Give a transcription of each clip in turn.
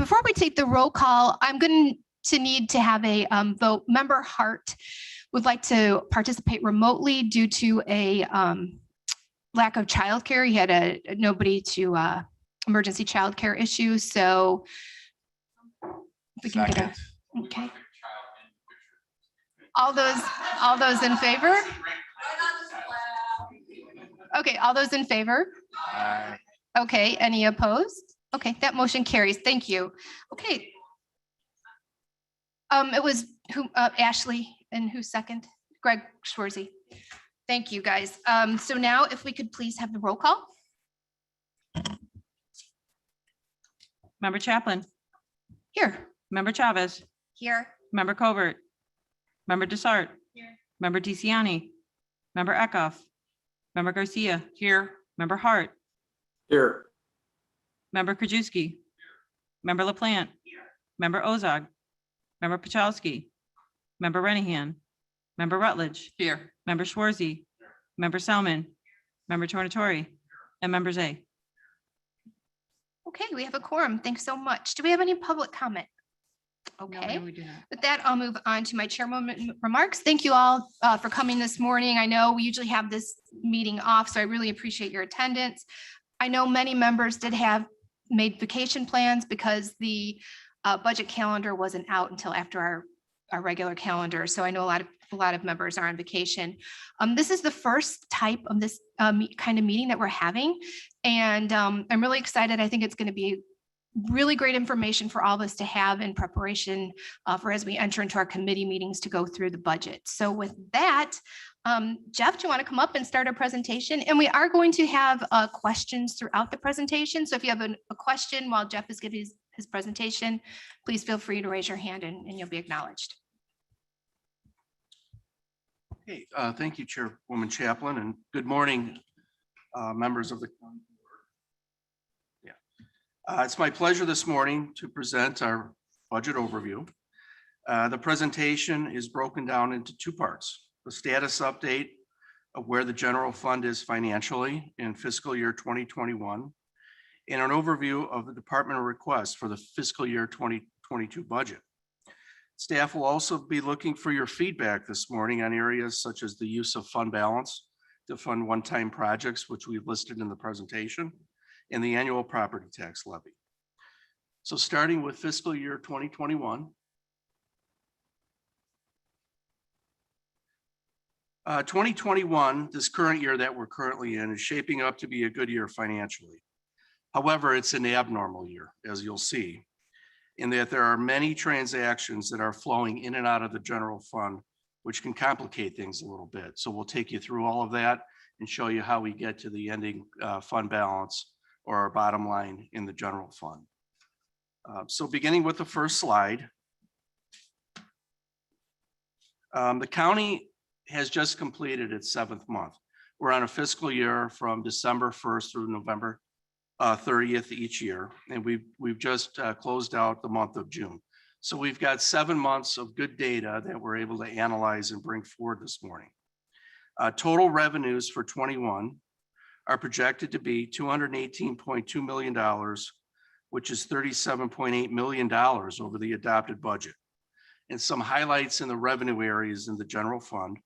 Before we take the roll call, I'm going to need to have a vote. Member Hart would like to participate remotely due to a lack of childcare. He had nobody to emergency childcare issues. So we can get a, okay. All those in favor? Okay, all those in favor? Aye. Okay, any opposed? Okay, that motion carries. Thank you. Okay. It was who, Ashley, and who second? Greg Schwarzy. Thank you, guys. So now if we could please have the roll call. Member Chaplin, Here. Member Chavez, Here. Member Covert, Member Desart, Here. Member DeCiani, Member Eckhoff, Member Garcia, here, Member Hart, Here. Member Krajewski, Member LaPlante, Member Ozog, Member Pachowski, Member Renahan, Member Rutledge, here, Member Schwarzy, Member Salmon, Member Tornatori, and Member Zay. Okay, we have a quorum. Thanks so much. Do we have any public comment? Okay. No, we do not. With that, I'll move on to my chairwoman remarks. Thank you all for coming this morning. I know we usually have this meeting off, so I really appreciate your attendance. I know many members did have made vacation plans because the budget calendar wasn't out until after our regular calendar. So I know a lot of members are on vacation. This is the first type of this kind of meeting that we're having. And I'm really excited. I think it's going to be really great information for all of us to have in preparation for as we enter into our committee meetings to go through the budget. So with that, Jeff, do you want to come up and start our presentation? And we are going to have questions throughout the presentation. So if you have a question while Jeff is giving his presentation, please feel free to raise your hand and you'll be acknowledged. Hey, thank you, Chairwoman Chaplin, and good morning, members of the county board. Yeah, it's my pleasure this morning to present our budget overview. The presentation is broken down into two parts: the status update of where the general fund is financially in fiscal year 2021, and an overview of the departmental request for the fiscal year 2022 budget. Staff will also be looking for your feedback this morning on areas such as the use of fund balance to fund one-time projects, which we've listed in the presentation, and the annual property tax levy. So starting with fiscal year 2021. 2021, this current year that we're currently in, is shaping up to be a good year financially. However, it's an abnormal year, as you'll see, in that there are many transactions that are flowing in and out of the general fund, which can complicate things a little bit. So we'll take you through all of that and show you how we get to the ending fund balance or our bottom line in the general fund. So beginning with the first slide, the county has just completed its 7th month. We're on a fiscal year from December 1st through November 30th each year, and we've just closed out the month of June. So we've got 7 months of good data that we're able to analyze and bring forward this morning. Total revenues for 21 are projected to be $218.2 million, which is $37.8 million over the adopted budget. And some highlights in the revenue areas in the general fund.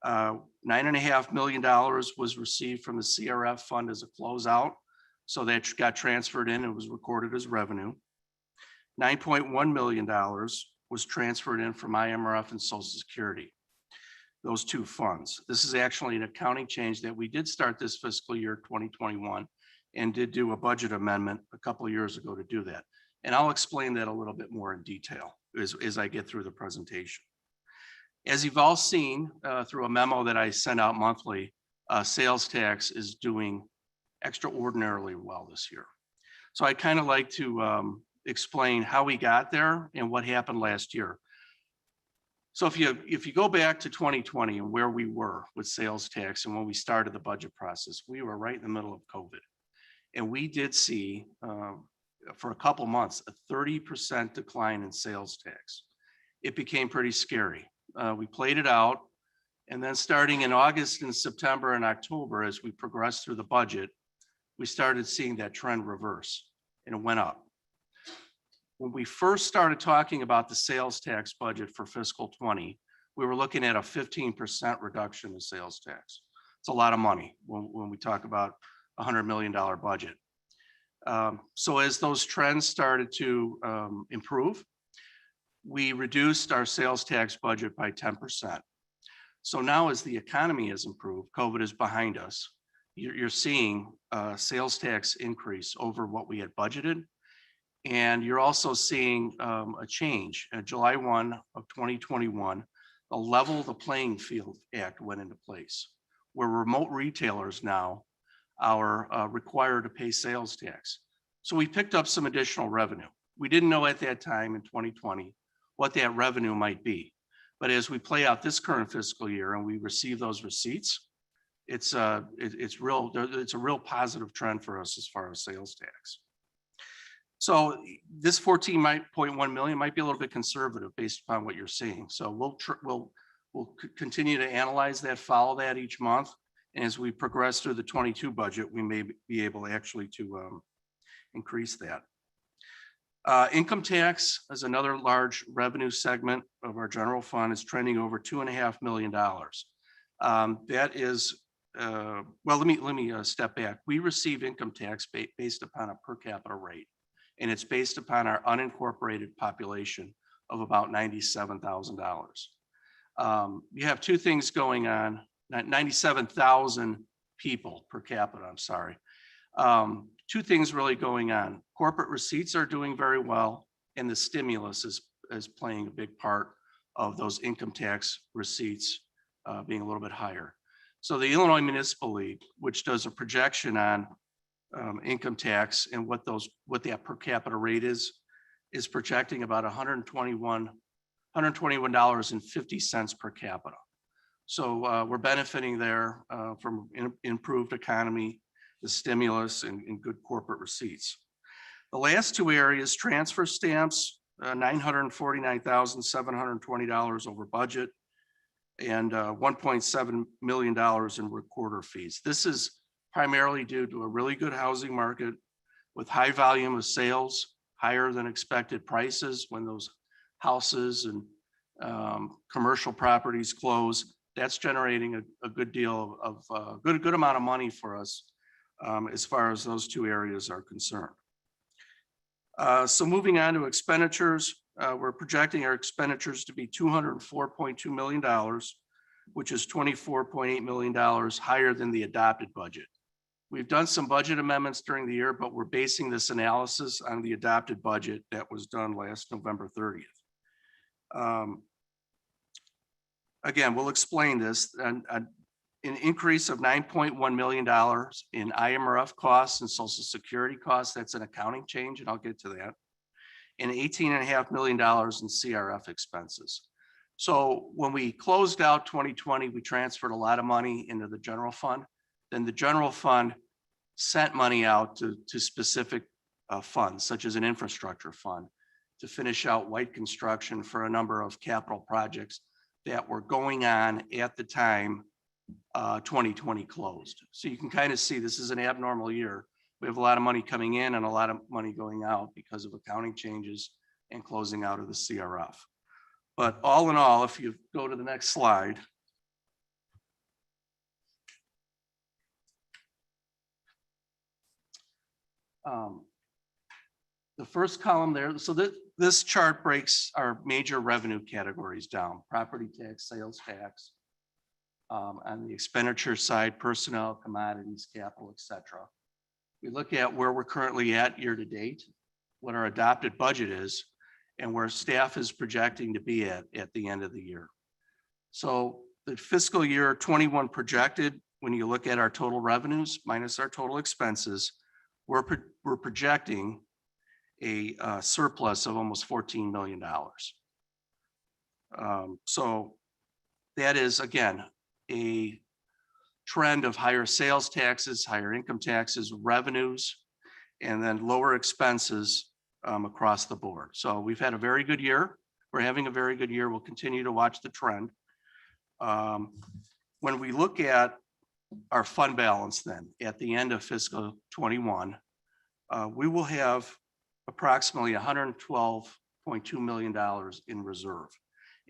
$9.5 million was received from the CRF fund as a closeout. So that got transferred in and was recorded as revenue. $9.1 million was transferred in from IMRF and Social Security, those two funds. This is actually an accounting change that we did start this fiscal year 2021 and did do a budget amendment a couple of years ago to do that. And I'll explain that a little bit more in detail as I get through the presentation. As you've all seen through a memo that I send out monthly, sales tax is doing extraordinarily well this year. So I'd kind of like to explain how we got there and what happened last year. So if you go back to 2020 and where we were with sales tax and when we started the budget process, we were right in the middle of COVID. And we did see for a couple months a 30% decline in sales tax. It became pretty scary. We played it out, and then starting in August and September and October, as we progressed through the budget, we started seeing that trend reverse, and it went up. When we first started talking about the sales tax budget for fiscal 20, we were looking at a 15% reduction in sales tax. It's a lot of money when we talk about $100 million budget. So as those trends started to improve, we reduced our sales tax budget by 10%. So now as the economy has improved, COVID is behind us, you're seeing sales tax increase over what we had budgeted. And you're also seeing a change. At July 1 of 2021, the Level the Playing Field Act went into place, where remote retailers now are required to pay sales tax. So we picked up some additional revenue. We didn't know at that time in 2020 what that revenue might be. But as we play out this current fiscal year and we receive those receipts, it's a real positive trend for us as far as sales tax. So this 14.1 million might be a little bit conservative based upon what you're seeing. So we'll continue to analyze that, follow that each month. And as we progress through the 22 budget, we may be able actually to increase that. Income tax is another large revenue segment of our general fund, is trending over $2.5 million. That is, well, let me step back. We receive income tax based upon a per capita rate, and it's based upon our unincorporated population of about $97,000. You have two things going on, 97,000 people per capita, I'm sorry. Two things really going on. Corporate receipts are doing very well, and the stimulus is playing a big part of those income tax receipts being a little bit higher. So the Illinois Municipal League, which does a projection on income tax and what that per capita rate is projecting about $121.50 per capita. So we're benefiting there from improved economy, the stimulus, and good corporate receipts. The last two areas, transfer stamps, $949,720 over budget, and $1.7 million in recorder fees. This is primarily due to a really good housing market with high volume of sales, higher than expected prices when those houses and commercial properties close. That's generating a good deal of good amount of money for us as far as those two areas are concerned. So moving on to expenditures, we're projecting our expenditures to be $204.2 million, which is $24.8 million higher than the adopted budget. We've done some budget amendments during the year, but we're basing this analysis on the adopted budget that was done last November 30th. Again, we'll explain this. An increase of $9.1 million in IMRF costs and Social Security costs. That's an accounting change, and I'll get to that. And $18.5 million in CRF expenses. So when we closed out 2020, we transferred a lot of money into the general fund. Then the general fund sent money out to specific funds, such as an infrastructure fund, to finish out white construction for a number of capital projects that were going on at the time 2020 closed. So you can kind of see this is an abnormal year. We have a lot of money coming in and a lot of money going out because of accounting changes and closing out of the CRF. But all in all, if you go to the next slide, the first column there, so this chart breaks our major revenue categories down: property tax, sales tax, on the expenditure side, personnel, commodities, capital, etc. We look at where we're currently at year to date, what our adopted budget is, and where staff is projecting to be at the end of the year. So the fiscal year 21 projected, when you look at our total revenues minus our total expenses, we're projecting a surplus of almost $14 million. So that is, again, a trend of higher sales taxes, higher income taxes, revenues, and then lower expenses across the board. So we've had a very good year. We're having a very good year. We'll continue to watch the trend. When we look at our fund balance then at the end of fiscal 21, we will have approximately $112.2 million in reserve.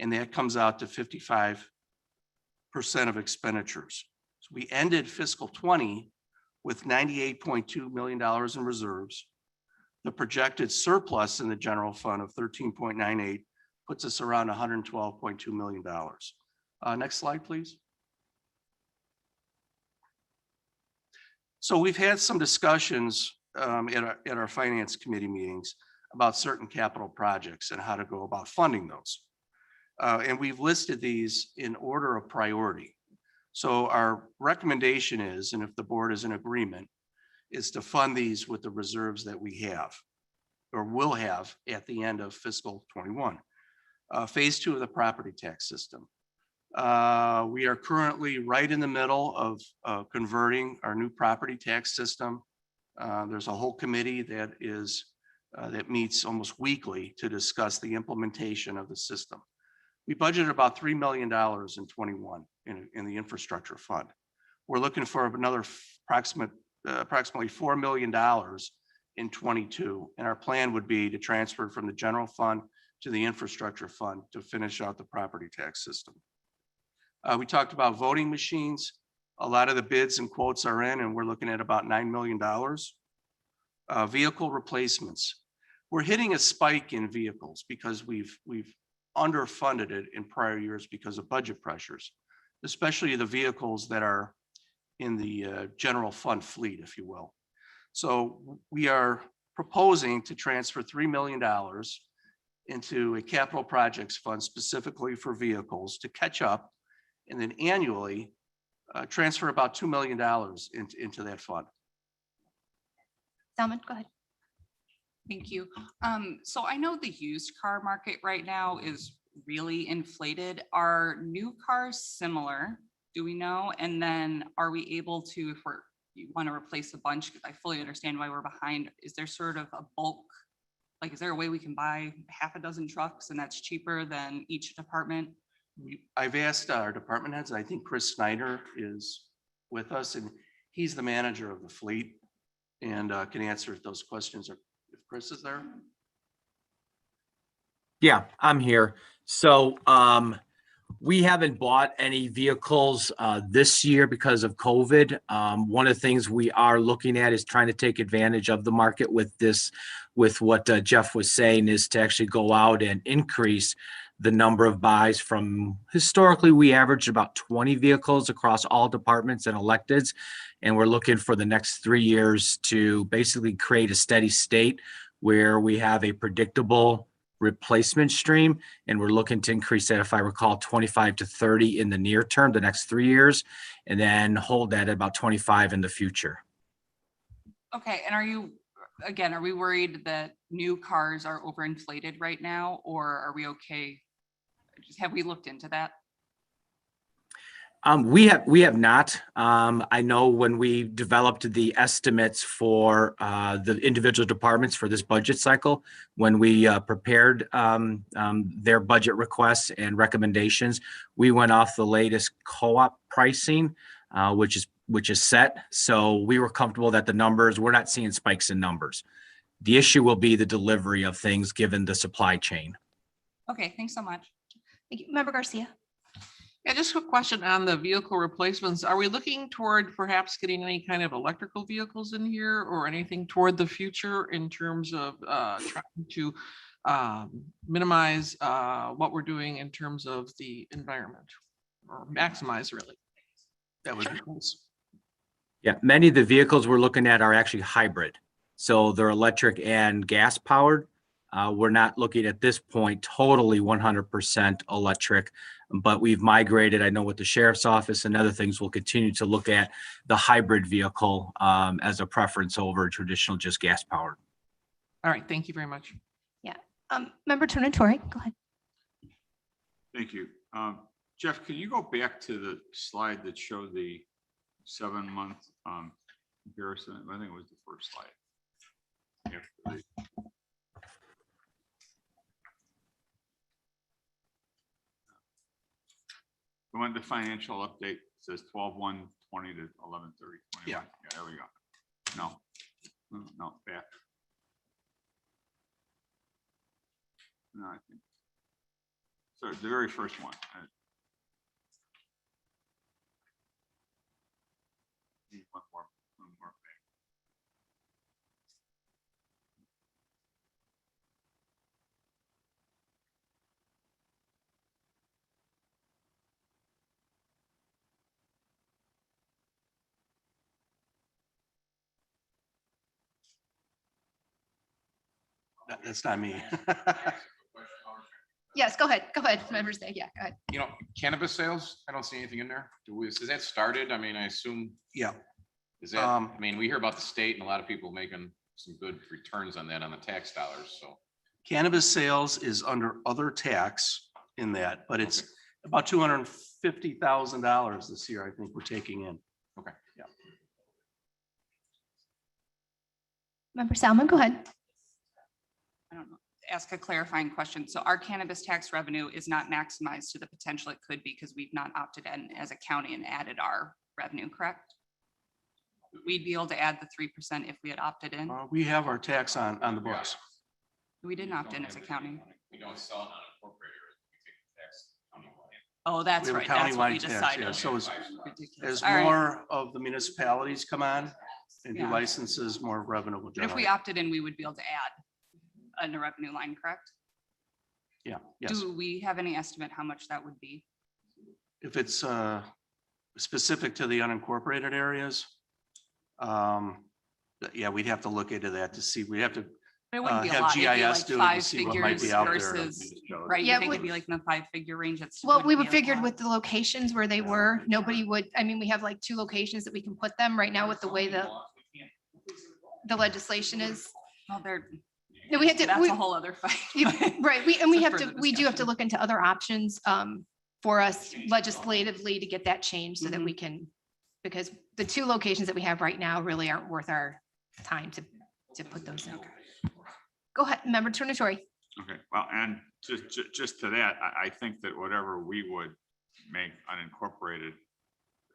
And that comes out to 55% of expenditures. So we ended fiscal 20 with $98.2 million in reserves. The projected surplus in the general fund of 13.98 puts us around $112.2 million. Next slide, please. So we've had some discussions at our finance committee meetings about certain capital projects and how to go about funding those. And we've listed these in order of priority. So our recommendation is, and if the board is in agreement, is to fund these with the reserves that we have or will have at the end of fiscal 21. Phase 2 of the property tax system. We are currently right in the middle of converting our new property tax system. There's a whole committee that meets almost weekly to discuss the implementation of the system. We budgeted about $3 million in 21 in the infrastructure fund. We're looking for another approximately $4 million in 22. And our plan would be to transfer from the general fund to the infrastructure fund to finish out the property tax system. We talked about voting machines. A lot of the bids and quotes are in, and we're looking at about $9 million. Vehicle replacements. We're hitting a spike in vehicles because we've underfunded it in prior years because of budget pressures, especially the vehicles that are in the general fund fleet, if you will. So we are proposing to transfer $3 million into a capital projects fund specifically for vehicles to catch up, and then annually transfer about $2 million into that fund. Salmon, go ahead. Thank you. So I know the used car market right now is really inflated. Are new cars similar? Do we know? And then are we able to, if you want to replace a bunch, because I fully understand why we're behind, is there sort of a bulk? Like, is there a way we can buy half a dozen trucks and that's cheaper than each department? I've asked our department heads, and I think Chris Snyder is with us, and he's the manager of the fleet and can answer those questions. If Chris is there. Yeah, I'm here. So we haven't bought any vehicles this year because of COVID. One of the things we are looking at is trying to take advantage of the market with this, with what Jeff was saying, is to actually go out and increase the number of buys from, historically, we averaged about 20 vehicles across all departments and electeds. And we're looking for the next 3 years to basically create a steady state where we have a predictable replacement stream. And we're looking to increase that, if I recall, 25 to 30 in the near term, the next 3 years, and then hold that at about 25 in the future. Okay, and are we worried that new cars are overinflated right now, or are we okay? Have we looked into that? We have not. I know when we developed the estimates for the individual departments for this budget cycle, when we prepared their budget requests and recommendations, we went off the latest co-op pricing, which is set. So we were comfortable that the numbers, we're not seeing spikes in numbers. The issue will be the delivery of things given the supply chain. Okay, thanks so much. Thank you. Member Garcia. Yeah, just a question on the vehicle replacements. Are we looking toward perhaps getting any kind of electrical vehicles in here or anything toward the future in terms of trying to minimize what we're doing in terms of the environment, or maximize really? That would be close. Yeah, many of the vehicles we're looking at are actually hybrid. So they're electric and gas powered. We're not looking at this point totally 100% electric, but we've migrated. I know with the sheriff's office and other things, we'll continue to look at the hybrid vehicle as a preference over traditional just gas powered. All right, thank you very much. Yeah. Member Tornatore, go ahead. Thank you. Jeff, can you go back to the slide that showed the 7-month comparison? I think it was the first slide. I want the financial update. It says 12/1/20 to 11/30/21. Yeah. There we go. No, back. No, I think. So the very first one. Need one more page. That's not me. Yes, go ahead. Go ahead. Members say, yeah, go ahead. You know, cannabis sales, I don't see anything in there. Is that started? I mean, I assume, Yeah, is that, I mean, we hear about the state and a lot of people making some good returns on that on the tax dollars, so. cannabis sales is under other tax in that, but it's about $250,000 this year, I think we're taking in. Okay. Yeah. Member Salmon, go ahead. I don't know, ask a clarifying question. So our cannabis tax revenue is not maximized to the potential it could be because we've not opted in as a county and added our revenue, correct? We'd be able to add the 3% if we had opted in. We have our tax on the books. We didn't opt in as a county. We don't sell it on incorporated, we take the tax countywide. Oh, that's We have a right. That's what we countywide tax, decided. yeah, so as Ridiculous. As All right. more of the municipalities come on and do Yeah. licenses, more revenue will But if we generate. opted in, we would be able to add in the revenue line, correct? Yeah, yes. Do we have any estimate how much that would be? If it's specific to the unincorporated areas, yeah, we'd have to look into that to see. We have to But it wouldn't be a have lot. It'd be GIS like do it to 5 see what might figures be out there. versus, right? You Yeah, think we- it'd be like in the 5-figure range? It's. Well, we wouldn't would be a figured lot. with the locations where they were, nobody would, I mean, we have like 2 locations that we can put them right now with the way the legislation is. Well, they're. No, we have to- That's we- a whole other fight. Right, we It's a have to, further we do have to discussion. look into other options for us legislatively to get that changed so that Mm-hmm. we can, because the 2 locations that we have right now really aren't worth our time to put those in. Go ahead, Member Tornatori. Okay, well, and just to that, I think that whatever we would make unincorporated,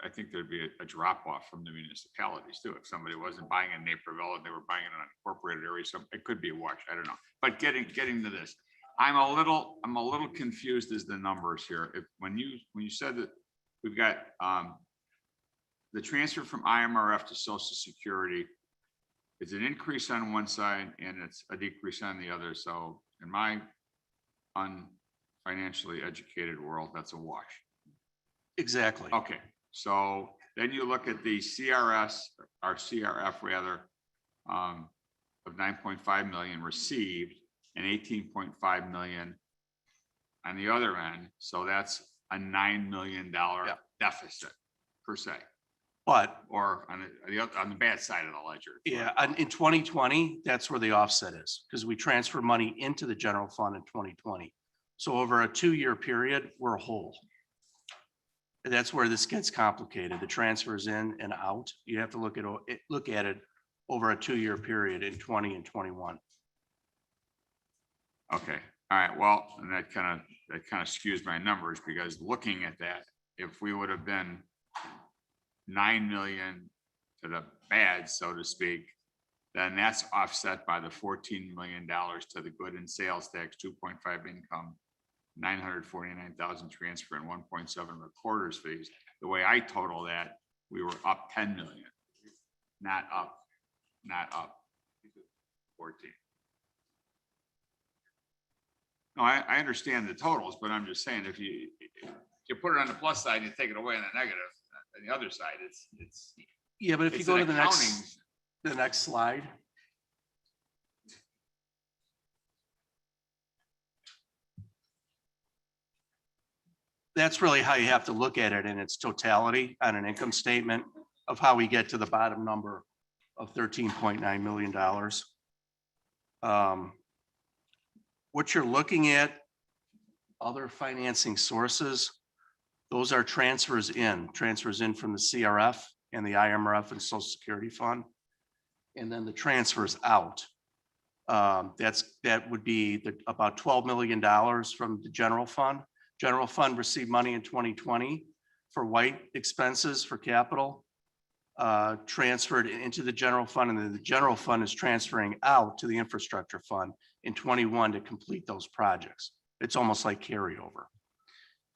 I think there'd be a drop off from the municipalities too. If somebody wasn't buying in Naperville and they were buying in an unincorporated area, so it could be a wash, I don't know. But getting to this, I'm a little confused as the numbers here. When you said that we've got the transfer from IMRF to Social Security, it's an increase on one side and it's a decrease on the other. So in my unfinancially educated world, that's a wash. Exactly. Okay, so then you look at the CRS, or CRF rather, of 9.5 million received and 18.5 million on the other end. So that's a $9 million Yeah. deficit per se, But or on the bad side of the ledger. yeah, in 2020, that's where the offset is, because we transfer money into the general fund in 2020. So over a 2-year period, we're whole. And that's where this gets complicated. The transfers in and out. You have to look at it over a 2-year period in 20 and 21. Okay, all right, well, and that kind of skews my numbers, because looking at that, if we would have been 9 million to the bad, so to speak, then that's offset by the $14 million to the good and sales tax, 2.5 income, 949,000 transfer, and 1.7 recorders fees. The way I total that, we were up 10 million, not up 14. No, I understand the totals, but I'm just saying, if you put it on the plus side, you take it away on the negative, on the other side, it's. Yeah, but if you it's go an to the accounting- next slide. That's really how you have to look at it in its totality on an income statement of how we get to the bottom number of $13.9 million. What you're looking at, other financing sources, those are transfers in from the CRF and the IMRF and Social Security Fund. And then the transfers out. That would be about $12 million from the general fund. General fund received money in 2020 for white expenses for capital, transferred into the general fund, and then the general fund is transferring out to the infrastructure fund in 21 to complete those projects. It's almost like carryover.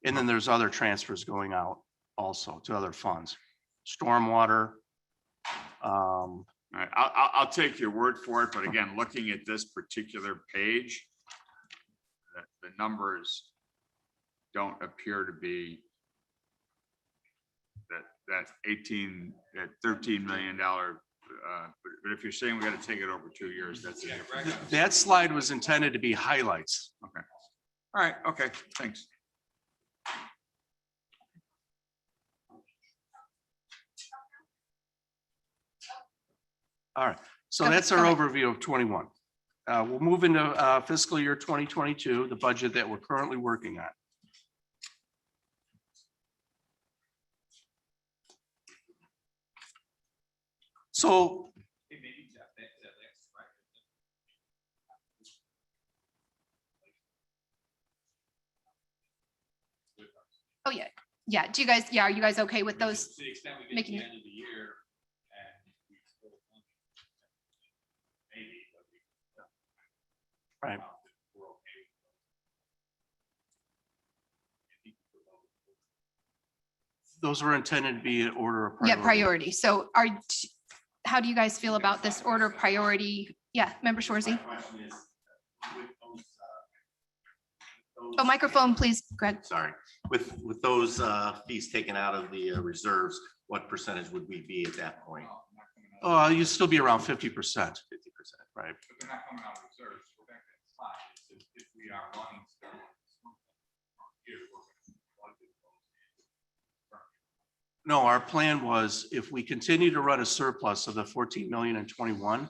And then there's other transfers going out also to other funds, stormwater. All right, I'll take your word for it, but again, looking at this particular page, the numbers don't appear to be that $13 million. But if you're saying we got to take it over 2 years, that's a different. That slide was intended to be highlights. Okay. All right. Okay. Thanks. All right, so Go ahead, that's our go ahead. overview of 21. We'll move into fiscal year 2022, the budget that we're currently working on. So Oh, yeah. Yeah. Do you guys, yeah, are you guys okay with those? To the extent we get to making the it- end of the year and we still fund it, maybe, but we. Right. We're okay with those were intended to be in order of Yeah, priority. priority. So how do you guys feel about this order of priority? Yeah, Member Shorzy. Oh, microphone, please. Go ahead. Sorry, with those fees taken out of the reserves, what percentage would we be at that point? You'd still be around 50%. 50%, Right. But they're not coming out of reserves. We're back at the slide. If we are running stuff. Here, we're gonna budget those. No, our plan was if we continue to run a surplus of the 14 million in 21,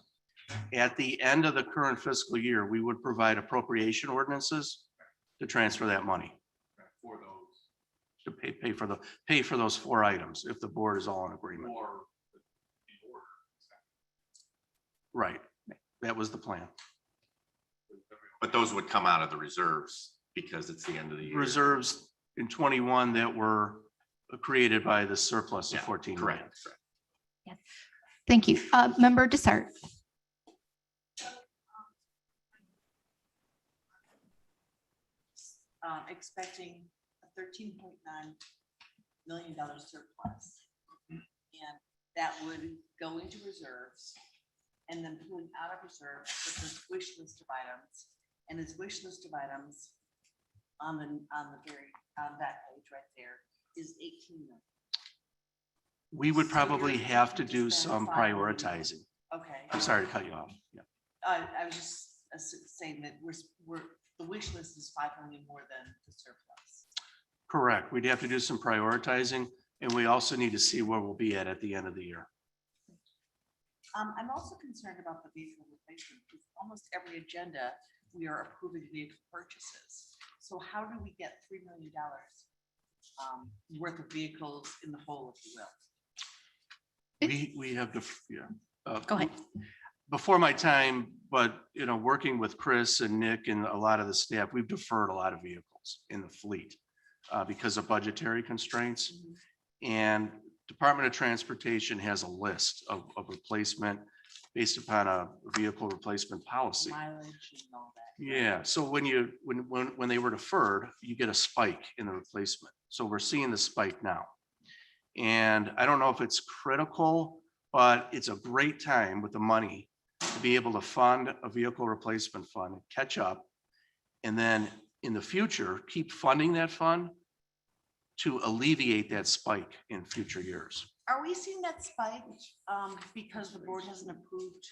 at the end of the current fiscal year, we would provide appropriation ordinances to transfer that money, For those. to pay for those 4 items, if the board is all in agreement. Or in order. Right, that was the plan. but those would come out of the reserves because it's the end of the year. Reserves in 21 that were created by the surplus of Yeah, 14 million. correct. Thank you. Member Desart. Expecting a $13.9 million surplus. And that would go into reserves and then pulling out of reserves with this wish list of items. And his wish list of items on that page right there is 18 million. We would So probably you're have to looking to do spend some 5 million. prioritizing. Okay. I'm sorry to cut you off. Yeah. I was just saying that the wish list is 5 million more than the surplus. Correct. We'd have to do some prioritizing, and we also need to see where we'll be at the end of the year. I'm also concerned about the vehicle replacement, because almost every agenda, we are approving vehicle purchases. So how do we get $3 million worth of vehicles in the hole, if you will? We have to, yeah. Go ahead. Before my time, but working with Chris and Nick and a lot of the staff, we've deferred a lot of vehicles in the fleet because of budgetary constraints. And Department of Transportation has a list of replacement based upon a vehicle replacement policy. Mileage and all that. Yeah, so when they were deferred, you get a spike in the replacement. So we're seeing the spike now. And I don't know if it's critical, but it's a great time with the money to be able to fund a vehicle replacement fund, catch up, and then in the future, keep funding that fund to alleviate that spike in future years. Are we seeing that spike because the board hasn't approved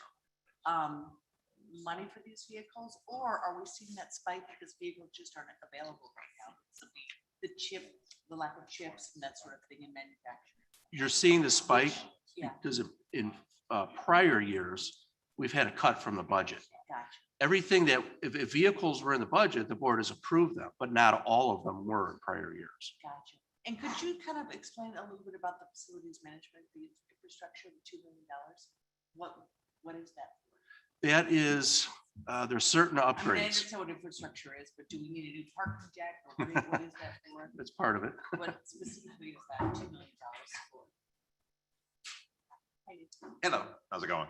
money for these vehicles? Or are we seeing that spike because vehicles just aren't available right now? So the lack of chips and that sort of thing in manufacturing. You're seeing the spike Yeah, because in prior years, we've had a cut from the budget. gotcha. Everything that, if vehicles were in the budget, the board has approved them, but not all of them were in prior years. Gotcha. And could you kind of explain a little bit about the facilities management, the infrastructure, the $2 million? What is that for? That is, there's certain I mean, I upgrades. understand what infrastructure is, but do we need a new parking deck or what is that for? That's part of it. What specifically is that $2 million for? Hello, how's it going?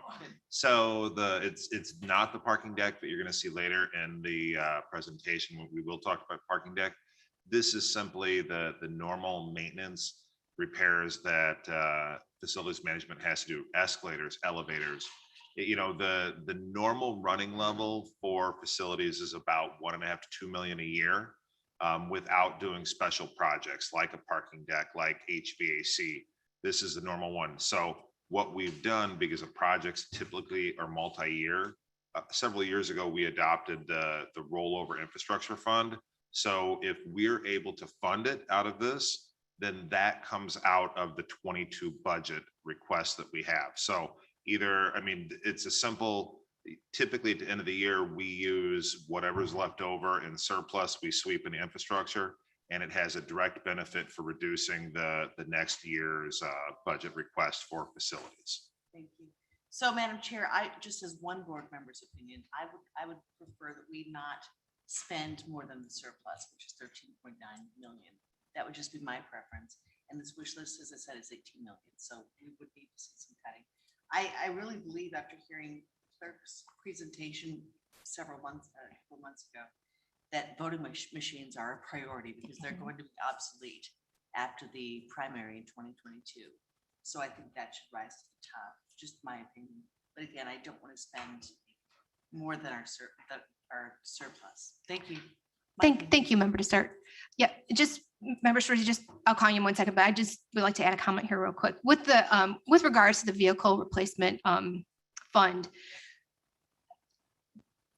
So it's not the parking deck that you're gonna see later in the presentation. We will talk about parking deck. This is simply the normal maintenance repairs that facilities management has to do, escalators, elevators. You know, the normal running level for facilities is about 1.5 to 2 million a year, without doing special projects like a parking deck, like HVAC. This is the normal one. So what we've done, because the projects typically are multi-year, several years ago, we adopted the rollover infrastructure fund. So if we're able to fund it out of this, then that comes out of the 22 budget request that we have. So either, I mean, it's a simple, typically at the end of the year, we use whatever's left over in surplus, we sweep in the infrastructure, and it has a direct benefit for reducing the next year's budget request for facilities. Thank you. So Madam Chair, I, just as one board member's opinion, I would prefer that we not spend more than the surplus, which is 13.9 million. That would just be my preference. And this wish list, as I said, is 18 million. So we would need to see some cutting. I really believe after hearing clerk's presentation several months, a couple months ago, that voting machines are a priority because they're going to be obsolete after the primary in 2022. So I think that should rise to the top, just my opinion. But again, I don't want to spend more than our surplus. Thank you. Thank you, member to start. Yeah, just member Schwartz, I'll call you in 1 second, but I just would like to add a comment here real quick. With the with regards to the vehicle replacement fund,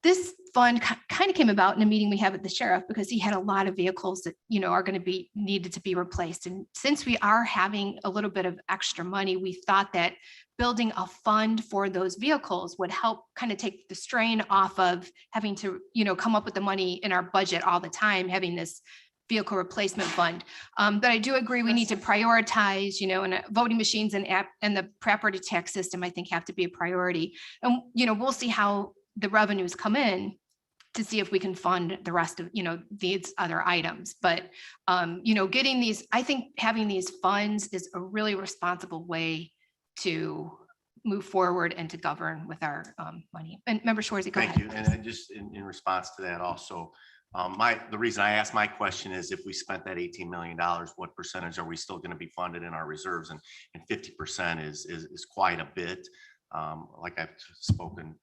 this fund kind of came about in a meeting we had with the sheriff because he had a lot of vehicles that, you know, are going to be needed to be replaced. And since we are having a little bit of extra money, we thought that building a fund for those vehicles would help kind of take the strain off of having to, you know, come up with the money in our budget all the time, having this vehicle replacement fund. But I do agree we need to prioritize, you know, and voting machines and the property tax system, I think, have to be a priority. And, you know, we'll see how the revenues come in to see if we can fund the rest of, you know, these other items. But, you know, getting these, I think having these funds is a really responsible way to move forward and to govern with our money. And Member Schwartz, go ahead. Thank you. And I just in response to that also, the reason I asked my question is if we spent that $18 million, what percentage are we still going to be funded in our reserves? And 50% is quite a bit. Like I've spoken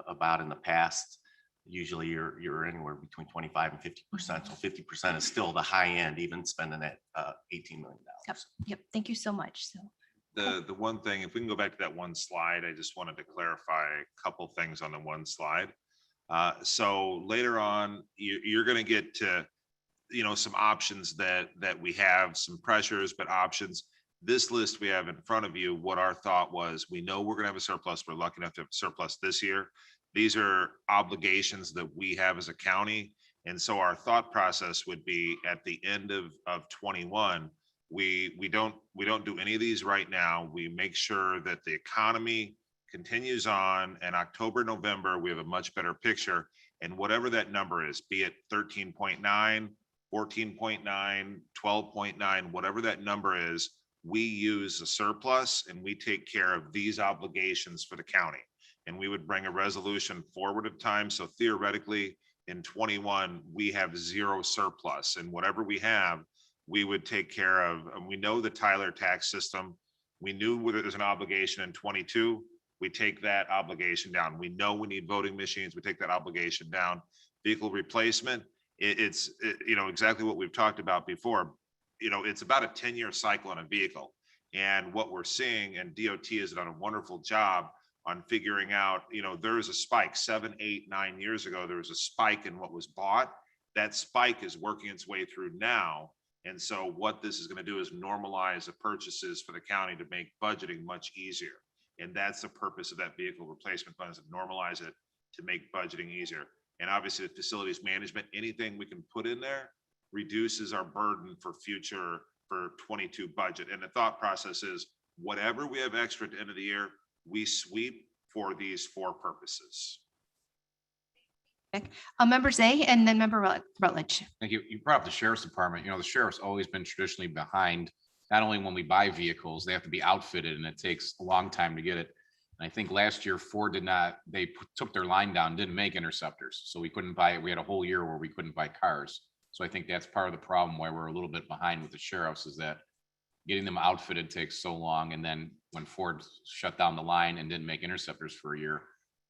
about in the past, usually you're anywhere between 25 and 50%. So 50% is still the high end, even spending that $18 million. Yep. Thank you so much. So The one thing, if we can go back to that one slide, I just wanted to clarify a couple things on the one slide. So later on, you're going to get to, you know, some options that we have, some pressures, but options. This list we have in front of you, what our thought was, we know we're going to have a surplus. We're lucky enough to have a surplus this year. These are obligations that we have as a county. And so our thought process would be at the end of 21, we don't do any of these right now. We make sure that the economy continues on, and October, November, we have a much better picture. And whatever that number is, be it 13.9, 14.9, 12.9, whatever that number is, we use a surplus and we take care of these obligations for the county. And we would bring a resolution forward of time. So theoretically, in 21, we have zero surplus, and whatever we have, we would take care of. And we know the Tyler tax system. We knew there's an obligation in 22. We take that obligation down. We know we need voting machines. We take that obligation down. Vehicle replacement, it's you know, exactly what we've talked about before. You know, it's about a 10-year cycle on a vehicle. And what we're seeing, and DOT has done a wonderful job on figuring out, you know, there was a spike 7, 8, 9 years ago. There was a spike in what was bought. That spike is working its way through now. And so what this is going to do is normalize the purchases for the county to make budgeting much easier. And that's the purpose of that vehicle replacement fund, is to normalize it to make budgeting easier. And obviously the facilities management, anything we can put in there reduces our burden for future, for 22 budget. And the thought process is whatever we have extra at the end of the year, we sweep for these 4 purposes. Member Zay and then Member Rutledge. Thank you. You brought up the sheriff's department. You know, the sheriff's always been traditionally behind not only when we buy vehicles, they have to be outfitted and it takes a long time to get it. And I think last year Ford did not, took their line down, didn't make interceptors. So we couldn't buy it. We had a whole year where we couldn't buy cars. So I think that's part of the problem why we're a little bit behind with the sheriffs, is that getting them outfitted takes so long. And then when Ford shut down the line and didn't make interceptors for a year,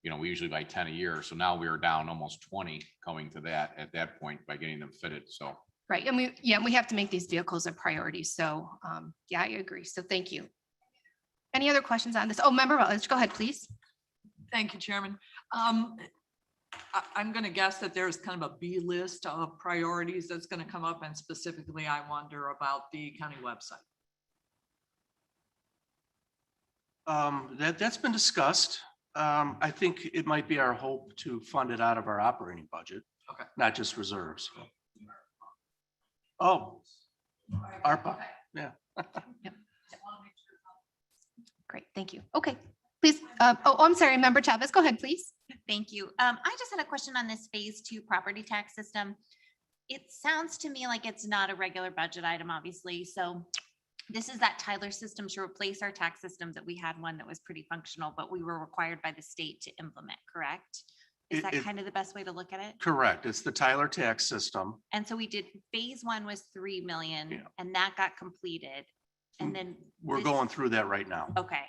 we usually buy 10 a year. So now we are down almost 20 coming to that at that point by getting them fitted. So. Right. And we have to make these vehicles a priority. So, yeah, I agree. So thank you. Any other questions on this? Oh, Member Rutledge, go ahead, please. Thank you, Chairman. I'm going to guess that there's kind of a B list of priorities that's going to come up, and specifically, I wonder about the county website. That's been discussed. I think it might be our hope to fund it out of our operating budget. Okay. Not just reserves. Oh, ARPA, yeah. Great, thank you. Okay, please. I'm sorry, Member Chavez, go ahead, please. Thank you. I just had a question on this phase 2 property tax system. It sounds to me like it's not a regular budget item, obviously. So this is that Tyler system to replace our tax system that we had one that was pretty functional, but we were required by the state to implement, correct? Is that kind of the best way to look at it? Correct. It's the Tyler tax system. And so we did, phase 1 was 3 million, Yeah. and that got completed. And then We're this- going through that right now. Okay,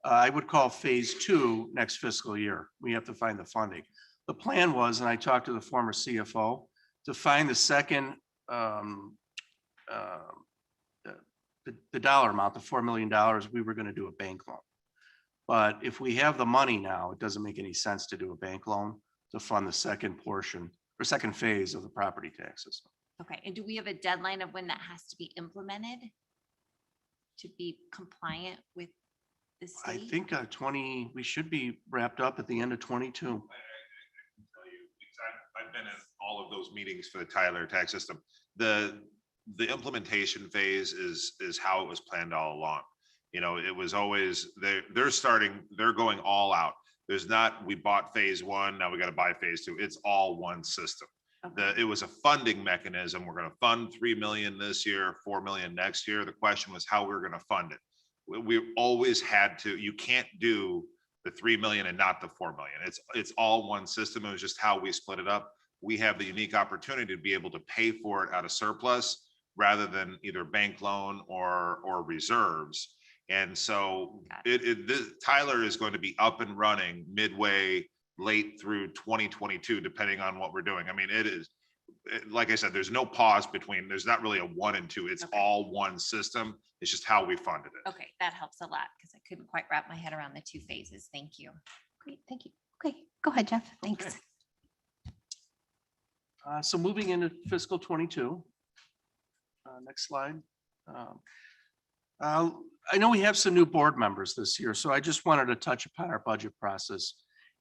I would call phase 2 next fiscal year. We have to find the funding. The plan was, and I talked to the former CFO, to find the second, the dollar amount, the $4 million, we were going to do a bank loan. But if we have the money now, it doesn't make any sense to do a bank loan to fund the second portion or second phase of the property tax system. okay. And do we have a deadline of when that has to be implemented to be compliant with the I state? think 20, we should be wrapped up at the end of 22. I can tell you, because I've been in all of those meetings for the Tyler tax system. The implementation phase is how it was planned all along. It was always, they're going all out. There's not, we bought phase 1, now we got to buy phase 2. It's all one system. Okay. It was a funding mechanism. We're going to fund 3 million this year, 4 million next year. The question was how we were going to fund it. We always had to, you can't do the 3 million and not the 4 million. It's all one system. It was just how we split it up. We have the unique opportunity to be able to pay for it out of surplus rather than either bank loan or reserves. And so Tyler is going to be up and running midway late through 2022, depending on what we're doing. I mean, like I said, there's no pause between, there's not really a 1 and 2. It's all one system. It's just how we funded it. Okay, that helps a lot because I couldn't quite wrap my head around the 2 phases. Thank you. Great, thank you. Okay, go ahead, Jeff. Thanks. Okay. So moving into fiscal 22. Next slide. I know we have some new board members this year, so I just wanted to touch upon our budget process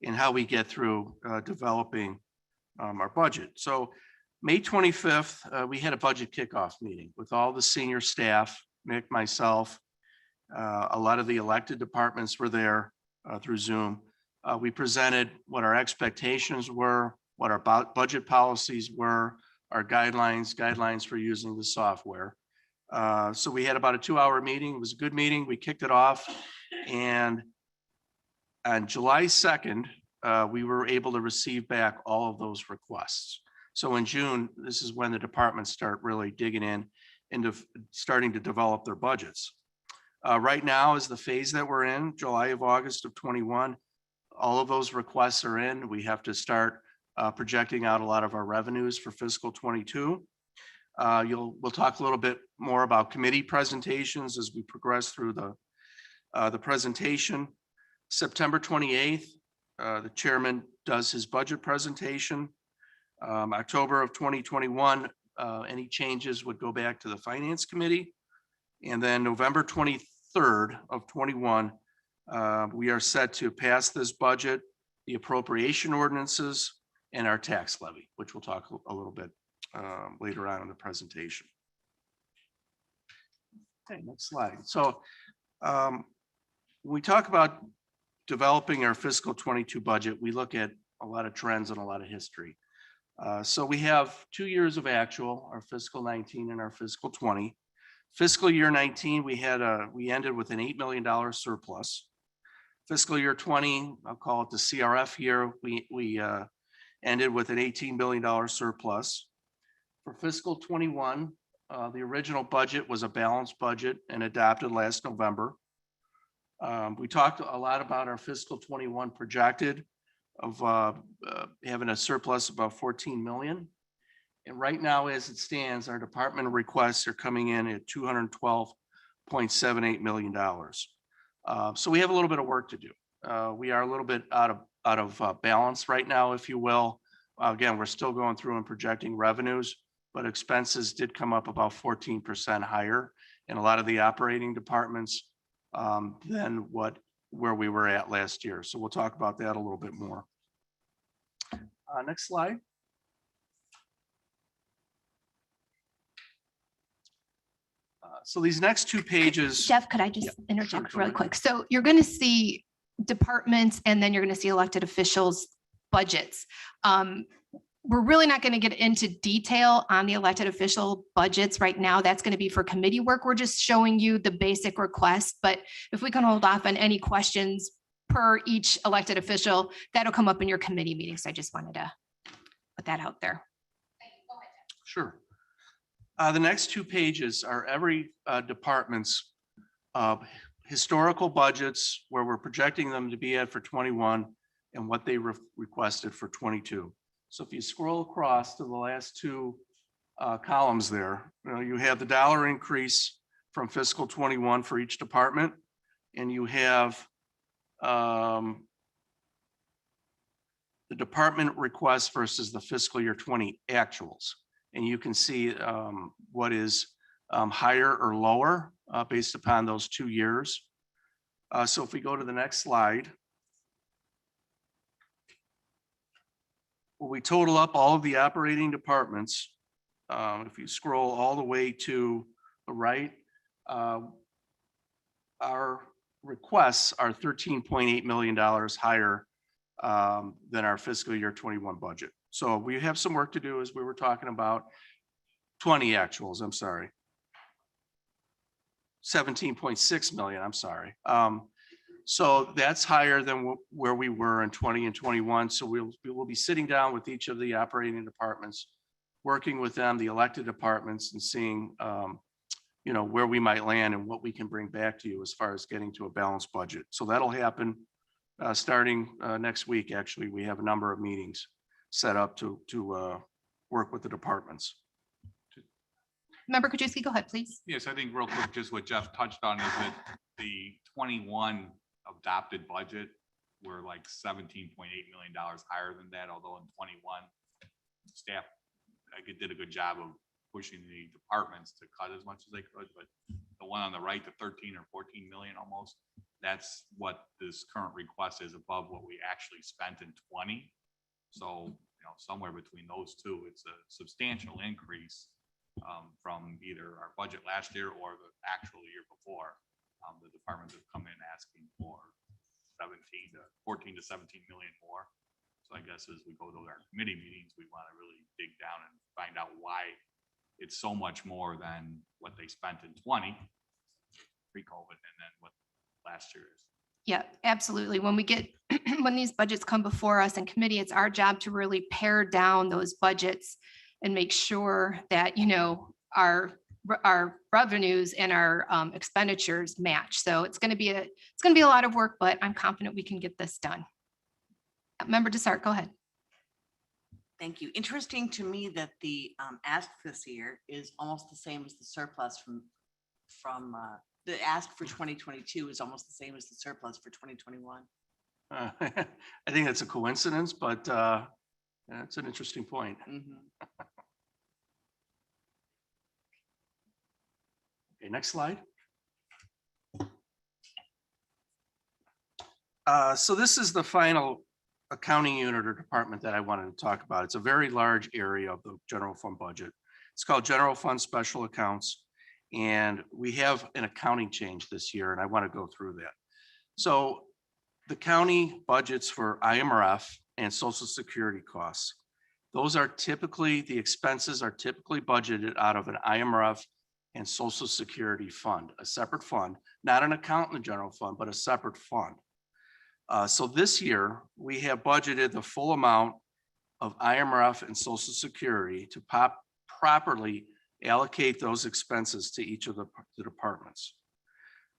and how we get through developing our budget. So May 25th, we had a budget kickoff meeting with all the senior staff, Mick, myself. A lot of the elected departments were there through Zoom. We presented what our expectations were, what our budget policies were, our guidelines for using the software. So we had about a 2-hour meeting. It was a good meeting. We kicked it off. And on July 2nd, we were able to receive back all of those requests. So in June, this is when the departments start really digging in into starting to develop their budgets. Right now is the phase that we're in, July of August of 21. All of those requests are in. We have to start projecting out a lot of our revenues for fiscal 22. We'll talk a little bit more about committee presentations as we progress through the presentation. September 28th, the chairman does his budget presentation. October of 2021, any changes would go back to the finance committee. And then November 23rd of 21, we are set to pass this budget, the appropriation ordinances, and our tax levy, which we'll talk a little bit later on in the presentation. Okay, next slide. So when we talk about developing our fiscal 22 budget, we look at a lot of trends and a lot of history. So we have 2 years of actual, our fiscal 19 and our fiscal 20. Fiscal year 19, we ended with an $8 million surplus. Fiscal year 20, I'll call it the CRF year, we ended with an $18 million surplus. For fiscal 21, the original budget was a balanced budget and adopted last November. We talked a lot about our fiscal 21 projected of having a surplus of about 14 million. And right now, as it stands, our department requests are coming in at $212.78 million. So we have a little bit of work to do. We are a little bit out of balance right now, if you will. Again, we're still going through and projecting revenues, but expenses did come up about 14% higher in a lot of the operating departments than where we were at last year. So we'll talk about that a little bit more. Next slide. So these next two pages. Jeff, could I just Sure, interject go really ahead. quick? So you're going to see departments and then you're going to see elected officials' budgets. We're really not going to get into detail on the elected official budgets right now. That's going to be for committee work. We're just showing you the basic request, but if we can hold off on any questions per each elected official, that'll come up in your committee meeting. So I just wanted to put that out there. Sure. The next two pages are every department's historical budgets where we're projecting them to be at for 21 and what they requested for 22. So if you scroll across to the last two columns there, you have the dollar increase from fiscal 21 for each department, and you have the department request versus the fiscal year 20 actuals. And you can see what is higher or lower based upon those 2 years. So if we go to the next slide, we total up all of the operating departments. If you scroll all the way to the right, our requests are $13.8 million higher than our fiscal year 21 budget. So we have some work to do, as we were talking about. 20 actuals, I'm sorry. 17.6 million, I'm sorry. So that's higher than where we were in 20 and 21. So we will be sitting down with each of the operating departments, working with them, the elected departments, and seeing where we might land and what we can bring back to you as far as getting to a balanced budget. So that'll happen starting next week. Actually, we have a number of meetings set up to work with the departments. Member Krajewski, go ahead, please. Yes, I think real quick, just what Jeff touched on is that the 21 adopted budget were like $17.8 million higher than that, although in 21 staff did a good job of pushing the departments to cut as much as they could, but the one on the right, the 13 or 14 million almost, that's what this current request is above what we actually spent in 20. So, somewhere between those two, it's a substantial increase from either our budget last year or the actual year before. The departments have come in asking for 14 to 17 million more. So I guess as we go to our committee meetings, we want to really dig down and find out why it's so much more than what they spent in 20 pre-COVID and then what last year is. Yeah, absolutely. When we get, when these budgets come before us in committee, it's our job to really pare down those budgets and make sure that, our revenues and our expenditures match. So it's going to be a lot of work, but I'm confident we can get this done. Member Desart, go ahead. Thank you. Interesting to me that the ask this year is almost the same as the surplus from the ask for 2022 is almost the same as the surplus for 2021. I think that's a coincidence, but it's an interesting point. Okay, next slide. So this is the final accounting unit or department that I wanted to talk about. It's a very large area of the general fund budget. It's called General Fund Special Accounts. And we have an accounting change this year, and I want to go through that. So the county budgets for IMRF and Social Security costs. Those are typically, the expenses are typically budgeted out of an IMRF and Social Security Fund, a separate fund, not an account in the general fund, but a separate fund. So this year, we have budgeted the full amount of IMRF and Social Security to properly allocate those expenses to each of the departments.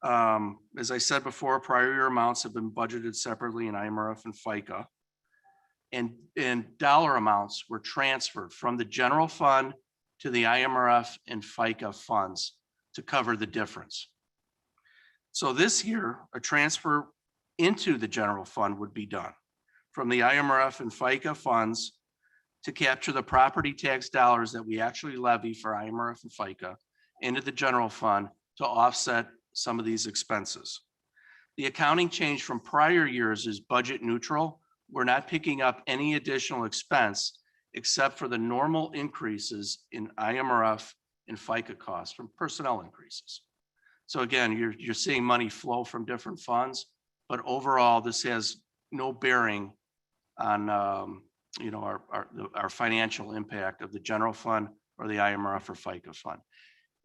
As I said before, prior year amounts have been budgeted separately in IMRF and FICA. And dollar amounts were transferred from the general fund to the IMRF and FICA funds to cover the difference. So this year, a transfer into the general fund would be done from the IMRF and FICA funds to capture the property tax dollars that we actually levy for IMRF and FICA into the general fund to offset some of these expenses. The accounting change from prior years is budget neutral. We're not picking up any additional expense except for the normal increases in IMRF and FICA costs from personnel increases. So again, you're seeing money flow from different funds, but overall, this has no bearing on our financial impact of the general fund or the IMRF or FICA fund.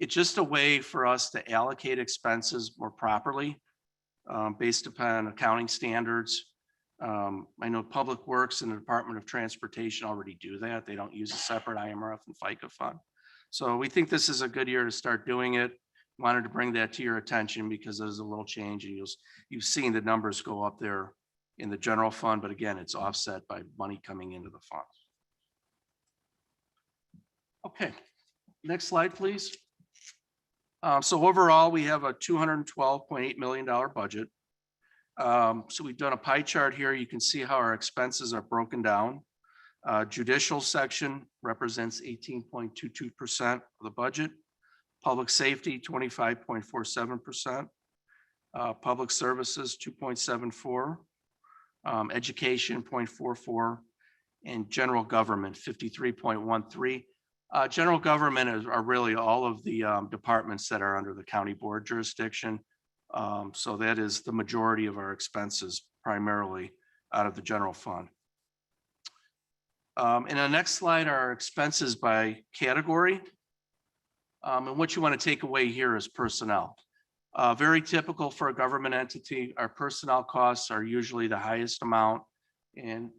It's just a way for us to allocate expenses more properly based upon accounting standards. I know Public Works and the Department of Transportation already do that. They don't use a separate IMRF and FICA fund. So we think this is a good year to start doing it. Wanted to bring that to your attention because there's a little change and you've seen the numbers go up there in the general fund, but again, it's offset by money coming into the fund. Okay, next slide, please. So overall, we have a $212.8 million budget. So we've done a pie chart here. You can see how our expenses are broken down. Judicial section represents 18.22% of the budget. Public safety, 25.47%. Public services, 2.74%. Education, 0.44%. And general government, 53.13%. General government are really all of the departments that are under the county board jurisdiction. So that is the majority of our expenses, primarily out of the general fund. In the next slide are expenses by category. And what you want to take away here is personnel. Very typical for a government entity. Our personnel costs are usually the highest amount. And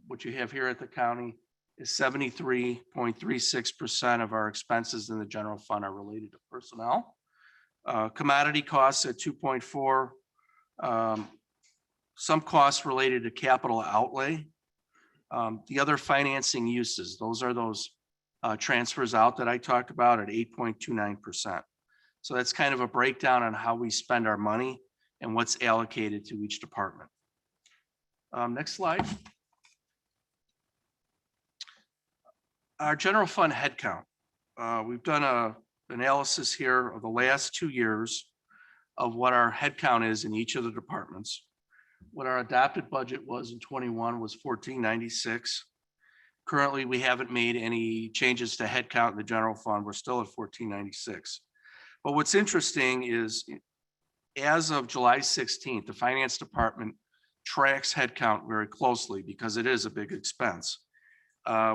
what you have here at the county is 73.36% of our expenses in the general fund are related to personnel. Commodity costs at 2.4%. Some costs related to capital outlay. The other financing uses, those are those transfers out that I talked about at 8.29%. So that's kind of a breakdown on how we spend our money and what's allocated to each department. Next slide. Our general fund headcount. We've done an analysis here of the last 2 years of what our headcount is in each of the departments. What our adopted budget was in 21 was 1496. Currently, we haven't made any changes to headcount in the general fund. We're still at 1496. But what's interesting is as of July 16th, the finance department tracks headcount very closely because it is a big expense.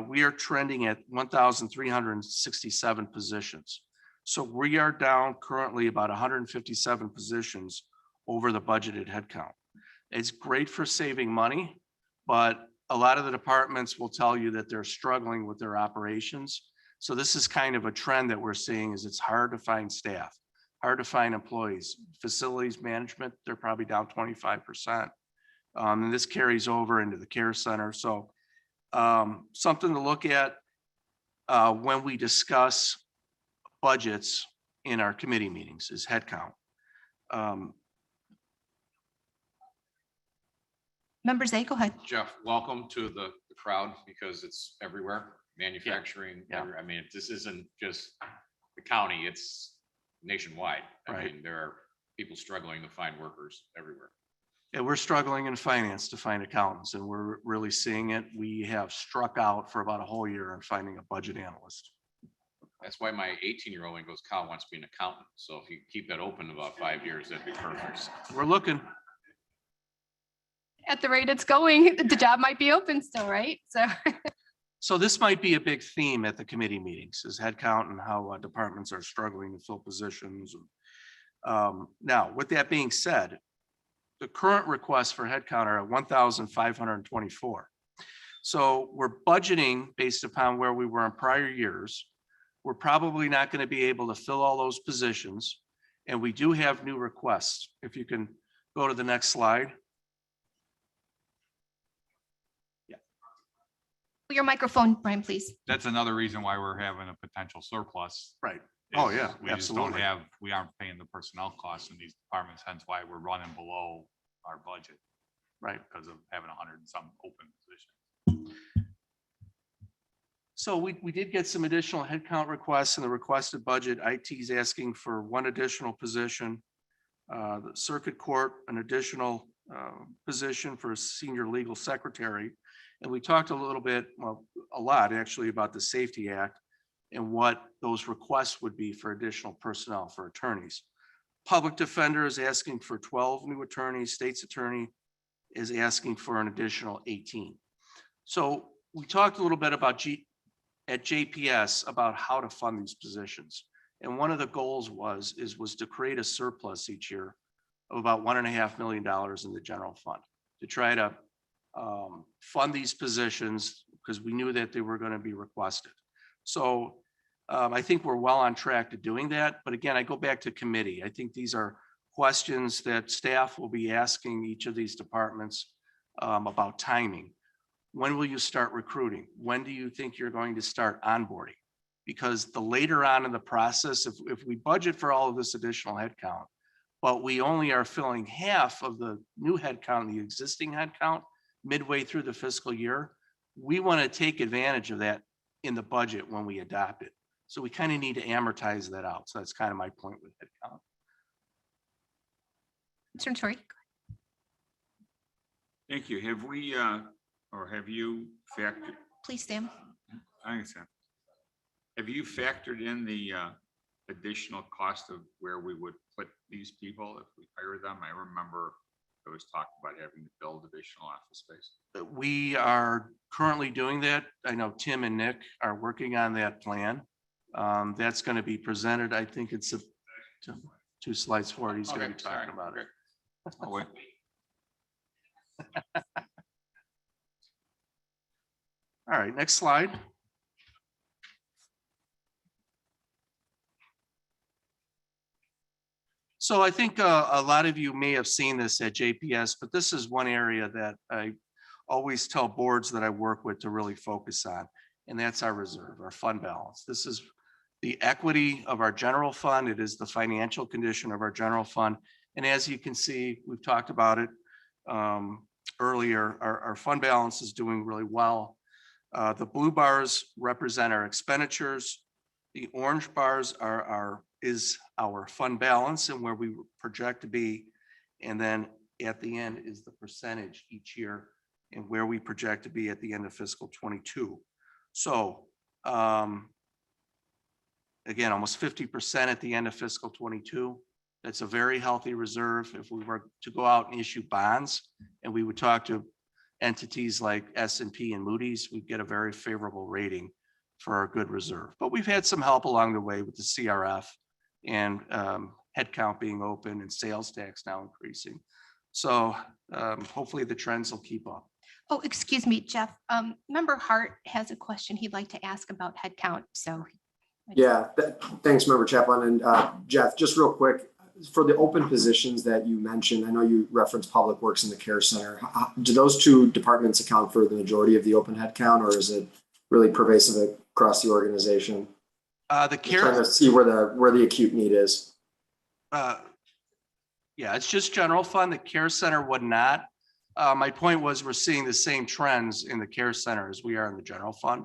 We are trending at 1,367 positions. So we are down currently about 157 positions over the budgeted headcount. It's great for saving money, but a lot of the departments will tell you that they're struggling with their operations. So this is kind of a trend that we're seeing is it's hard to find staff, hard to find employees. Facilities management, they're probably down 25%. And this carries over into the care center. So something to look at when we discuss budgets in our committee meetings is headcount. Member Zay, go ahead. Jeff, welcome to the crowd because it's everywhere, manufacturing. Yeah. I mean, this isn't just the county, it's nationwide. I mean, there are people struggling to find workers everywhere. Yeah, we're struggling in finance to find accountants and we're really seeing it. We have struck out for about a whole year on finding a budget analyst. That's why my 18-year-old when he goes, Kyle wants to be an accountant. So if you keep that open about 5 years, that'd be perfect. We're looking. At the rate it's going, the job might be open still, right? So So this might be a big theme at the committee meetings, is headcount and how departments are struggling to fill positions. Now, with that being said, the current requests for headcount are at 1,524. So we're budgeting based upon where we were in prior years. We're probably not going to be able to fill all those positions. And we do have new requests. If you can go to the next slide. Your microphone, Brian, please. That's another reason why we're having a potential surplus. Right. Oh, is yeah, We just don't absolutely. have, we aren't paying the personnel costs in these departments, hence why we're running below our budget Right. because of having 100 and some open positions. So we did get some additional headcount requests in the requested budget. IT is asking for one additional position. The circuit court, an additional position for a senior legal secretary. And we talked a little bit, well, a lot actually, about the Safety Act and what those requests would be for additional personnel for attorneys. Public defender is asking for 12 new attorneys. State's attorney is asking for an additional 18. So we talked a little bit about at JPS about how to fund these positions. And one of the goals was to create a surplus each year of about $1.5 million in the general fund to try to fund these positions because we knew that they were going to be requested. So I think we're well on track to doing that. But again, I go back to committee. I think these are questions that staff will be asking each of these departments about timing. When will you start recruiting? When do you think you're going to start onboarding? Because the later on in the process, if we budget for all of this additional headcount, but we only are filling half of the new headcount, the existing headcount, midway through the fiscal year, we want to take advantage of that in the budget when we adopt it. So we kind of need to amortize that out. So that's kind of my point with headcount. Mr. Tori. Thank you. Have we, or have you factored, Please stand. I understand. Have you factored in the additional cost of where we would put these people if we hire them? I remember it was talked about having to build additional office space. We are currently doing that. I know Tim and Nick are working on that plan. That's going to be presented. I think it's two slides forward. He's going to be talking about it. Oh, wait. All right, next slide. So I think a lot of you may have seen this at JPS, but this is one area that I always tell boards that I work with to really focus on, and that's our reserve, our fund balance. This is the equity of our general fund. It is the financial condition of our general fund. And as you can see, we've talked about it earlier, our fund balance is doing really well. The blue bars represent our expenditures. The orange bars is our fund balance and where we project to be. And then at the end is the percentage each year and where we project to be at the end of fiscal 22. So again, almost 50% at the end of fiscal 22. That's a very healthy reserve. If we were to go out and issue bonds and we would talk to entities like S&P and Moody's, we'd get a very favorable rating for our good reserve. But we've had some help along the way with the CRF and headcount being open and sales tax now increasing. So hopefully the trends will keep up. Oh, excuse me, Jeff. Member Hart has a question he'd like to ask about headcount. So. Yeah, thanks, Member Chaplin. And Jeff, just real quick, for the open positions that you mentioned, I know you referenced Public Works and the Care Center. Do those two departments account for the majority of the open headcount, or is it really pervasive across the organization? The Care, trying to see where the acute need is. yeah, it's just general fund. The Care Center would not. My point was we're seeing the same trends in the Care Center as we are in the general fund.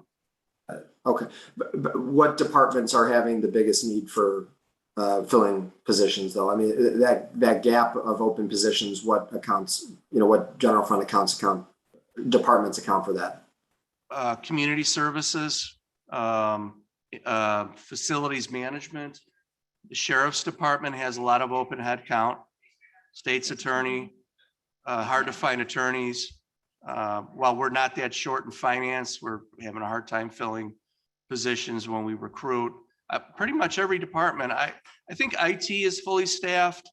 Okay, but what departments are having the biggest need for filling positions, though? I mean, that gap of open positions, what accounts, what general fund departments account for that? Community services, facilities management. The Sheriff's Department has a lot of open headcount. State's attorney, hard to find attorneys. While we're not that short in finance, we're having a hard time filling positions when we recruit. Pretty much every department, I think IT is fully staffed.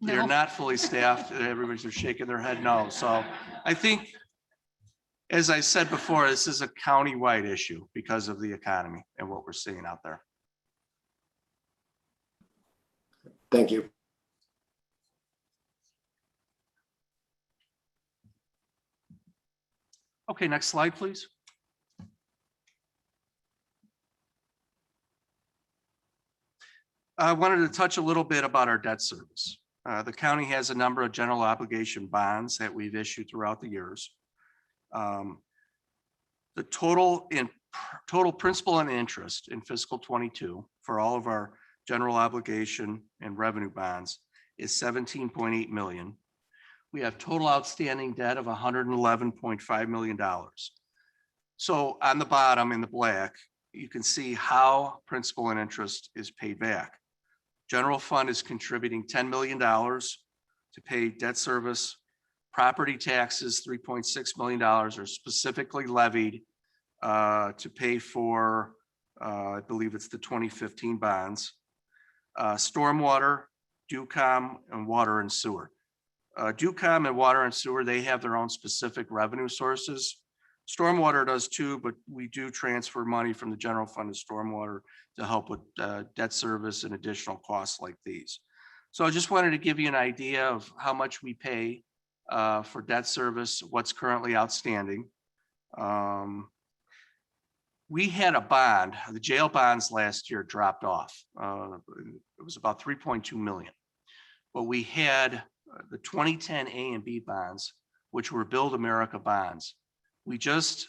They're No. not fully staffed. Everybody's shaking their head no. So I think, as I said before, this is a county-wide issue because of the economy and what we're seeing out there. Thank you. Okay, next slide, please. I wanted to touch a little bit about our debt service. The county has a number of general obligation bonds that we've issued throughout the years. The total principal and interest in fiscal 22 for all of our general obligation and revenue bonds is 17.8 million. We have total outstanding debt of $111.5 million. So on the bottom in the black, you can see how principal and interest is paid back. General fund is contributing $10 million to pay debt service. Property taxes, $3.6 million are specifically levied to pay for, I believe it's the 2015 bonds. Stormwater, DuCom, and water and sewer. DuCom and water and sewer, they have their own specific revenue sources. Stormwater does too, but we do transfer money from the general fund to stormwater to help with debt service and additional costs like these. So I just wanted to give you an idea of how much we pay for debt service, what's currently outstanding. We had a bond, the jail bonds last year dropped off. It was about 3.2 million. But we had the 2010 A and B bonds, which were Build America bonds. We just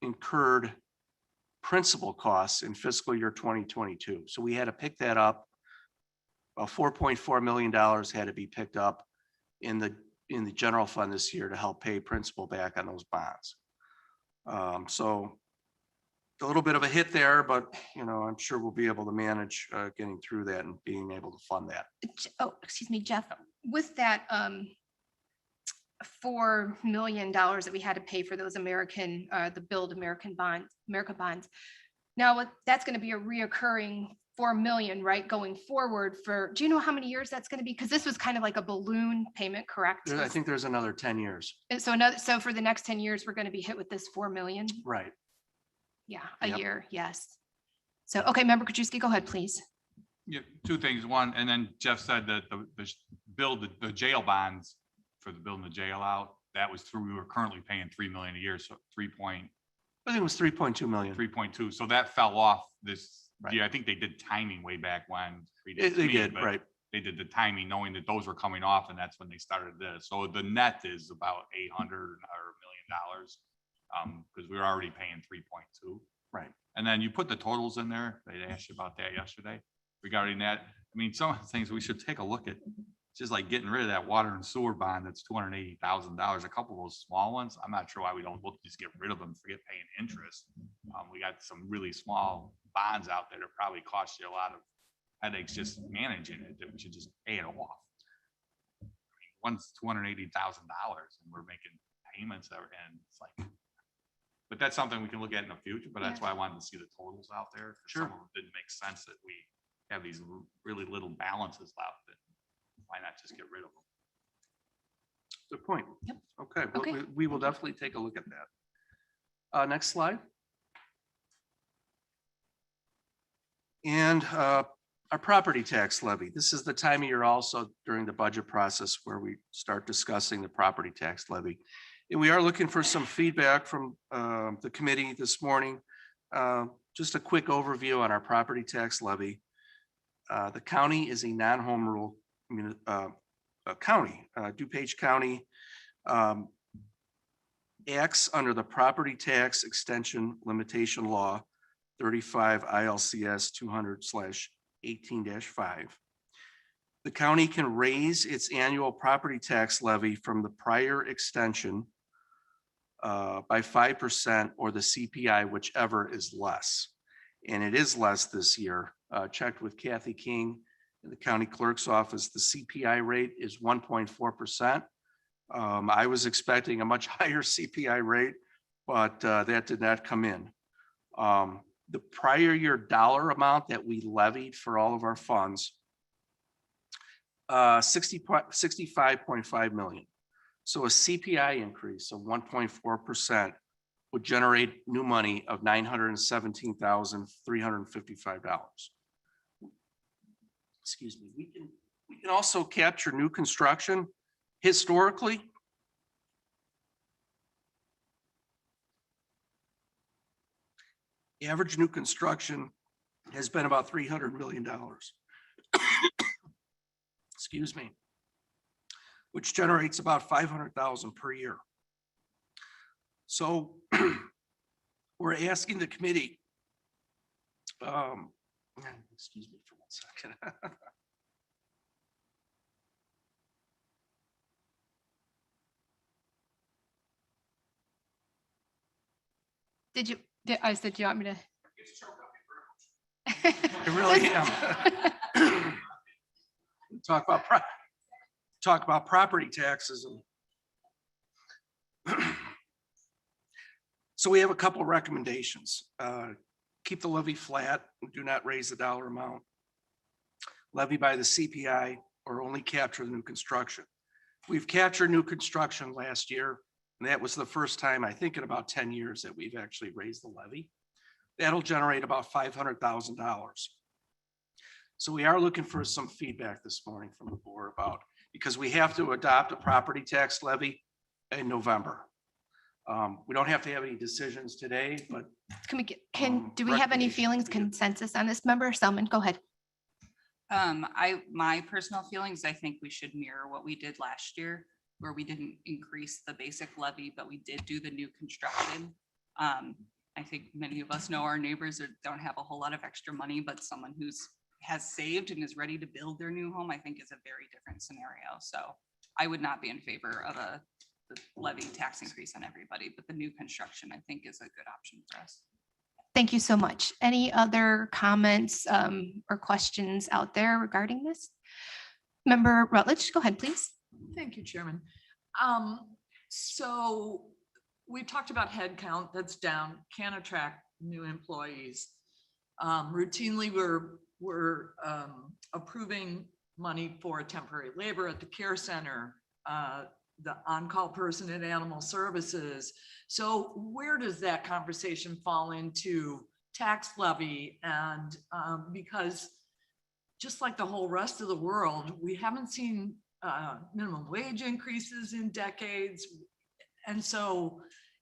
incurred principal costs in fiscal year 2022. So we had to pick that up. $4.4 million had to be picked up in the general fund this year to help pay principal back on those bonds. So a little bit of a hit there, but I'm sure we'll be able to manage getting through that and being able to fund that. Oh, excuse me, Jeff, with that $4 million that we had to pay for those the Build America bonds. Now that's going to be a reoccurring 4 million, right, going forward do you know how many years that's going to be? Because this was kind of like a balloon payment, correct? I think there's another 10 years. And so for the next 10 years, we're going to be hit with this 4 million? Right. Yeah, a Yep. year, yes. So, okay, Member Krajewski, go ahead, please. Yeah, two things. One, and then Jeff said that the jail bonds for the building the jail out, that was through, we were currently paying 3 million a year, so I think it was 3.2 million. 3.2. So that fell off this Right. year. I think they did timing way back when. They did, right. They did the timing knowing that those were coming off, and that's when they started this. So the net is about 800 or $1 million, because we were already paying 3.2. Right. And then you put the totals in there. They asked you about that yesterday regarding that. I mean, some of the things we should take a look at, just like getting rid of that water and sewer bond that's $280,000. A couple of those small ones, I'm not sure why we don't look to just get rid of them, forget paying interest. We got some really small bonds out there that probably cost you a lot of headaches just managing it, that we should just pay it off. I mean, one's $280,000 and we're making payments and it's like, but that's something we can look at in the future, but that's why I wanted to see the totals out there. Sure. Some of them didn't make sense that we have these really little balances left. Why not just get rid of them? Good point. Yep. Okay, well, Okay. we will definitely take a look at that. Next slide. And our property tax levy. This is the time of year also during the budget process where we start discussing the property tax levy. And we are looking for some feedback from the committee this morning. Just a quick overview on our property tax levy. The county is a non-home rule county. DuPage County acts under the property tax extension limitation law 35 ILCS 200/18-5. The county can raise its annual property tax levy from the prior extension by 5% or the CPI, whichever is less. And it is less this year. Checked with Kathy King in the county clerk's office, the CPI rate is 1.4%. I was expecting a much higher CPI rate, but that did not come in. The prior year dollar amount that we levied for all of our funds, 65.5 million. So a CPI increase of 1.4% would generate new money of $917,355. Excuse me. We can also capture new construction. Historically, average new construction has been about $300 million. Excuse me, which generates about 500,000 per year. So we're asking the committee, excuse me for 1 second. I said, do you want me to? I really am. Talk about property taxes. So we have a couple of recommendations. Keep the levy flat and do not raise the dollar amount. Levy by the CPI or only capture the new construction. We've captured new construction last year, and that was the first time, I think, in about 10 years that we've actually raised the levy. That'll generate about $500,000. So we are looking for some feedback this morning from the board about, because we have to adopt a property tax levy in November. We don't have to have any decisions today, but do we have any feelings, consensus on this? Member Selman, go ahead. My personal feelings, I think we should mirror what we did last year, where we didn't increase the basic levy, but we did do the new construction. I think many of us know our neighbors don't have a whole lot of extra money, but someone has saved and is ready to build their new home, I think is a very different scenario. So I would not be in favor of the levy tax increase on everybody, but the new construction, I think, is a good option for us. Thank you so much. Any other comments or questions out there regarding this? Member Rutledge, go ahead, please. Thank you, Chairman. So we talked about headcount that's down, can't attract new employees. Routinely, we're approving money for temporary labor at the care center, the on-call person at animal services. So where does that conversation fall into tax levy? And because just like the whole rest of the world, we haven't seen minimum wage increases in decades. And so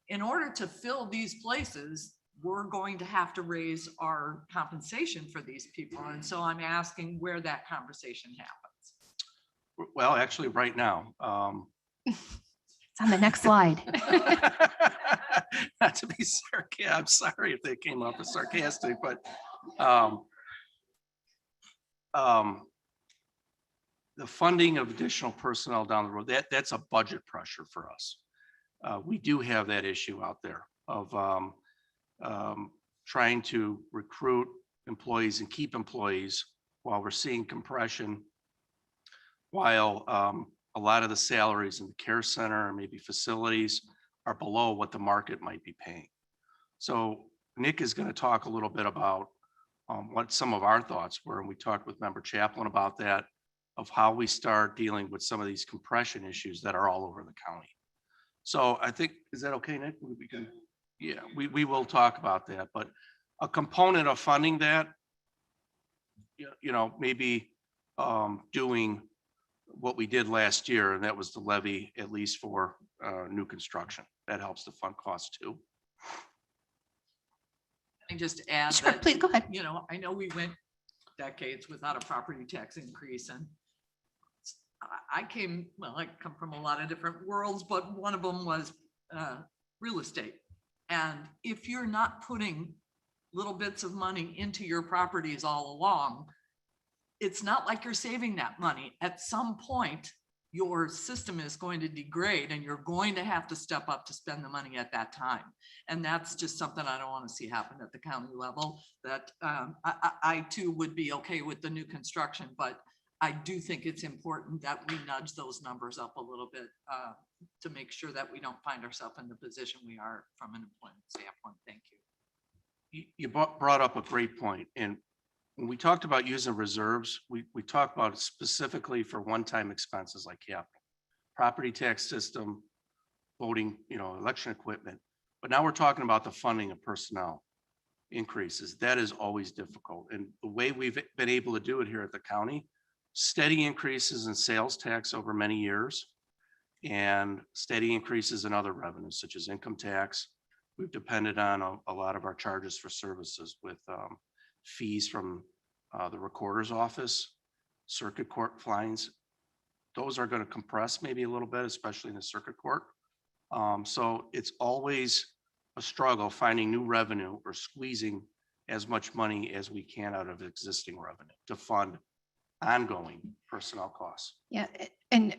in order to fill these places, we're going to have to raise our compensation for these people. And so I'm asking where that conversation happens. Well, actually right now. It's on the next slide. Not to be sarcastic, I'm sorry if they came off as sarcastic, but the funding of additional personnel down the road, that's a budget pressure for us. We do have that issue out there of trying to recruit employees and keep employees while we're seeing compression, while a lot of the salaries in the care center and maybe facilities are below what the market might be paying. So Nick is going to talk a little bit about what some of our thoughts were, and we talked with Member Chaplin about that, of how we start dealing with some of these compression issues that are all over the county. So I think, is that okay, Nick? We can, yeah, we will talk about that, but a component of funding that, you know, maybe doing what we did last year, and that was the levy, at least for new construction. That helps to fund costs too. And just add Sure, that, please go ahead. you know, I know we went decades without a property tax increase, and I come from a lot of different worlds, but one of them was real estate. And if you're not putting little bits of money into your properties all along, it's not like you're saving that money. At some point, your system is going to degrade and you're going to have to step up to spend the money at that time. And that's just something I don't want to see happen at the county level. That I too would be okay with the new construction, but I do think it's important that we nudge those numbers up a little bit to make sure that we don't find ourselves in the position we are from an employment standpoint. Thank you. You brought up a great point. And when we talked about using reserves, we talked about it specifically for one-time expenses like capital, property tax system, voting, election equipment. But now we're talking about the funding of personnel increases. That is always difficult. And the way we've been able to do it here at the county, steady increases in sales tax over many years and steady increases in other revenues such as income tax. We've depended on a lot of our charges for services with fees from the recorder's office, circuit court fines. Those are going to compress maybe a little bit, especially in the circuit court. So it's always a struggle finding new revenue or squeezing as much money as we can out of existing revenue to fund ongoing personnel costs. And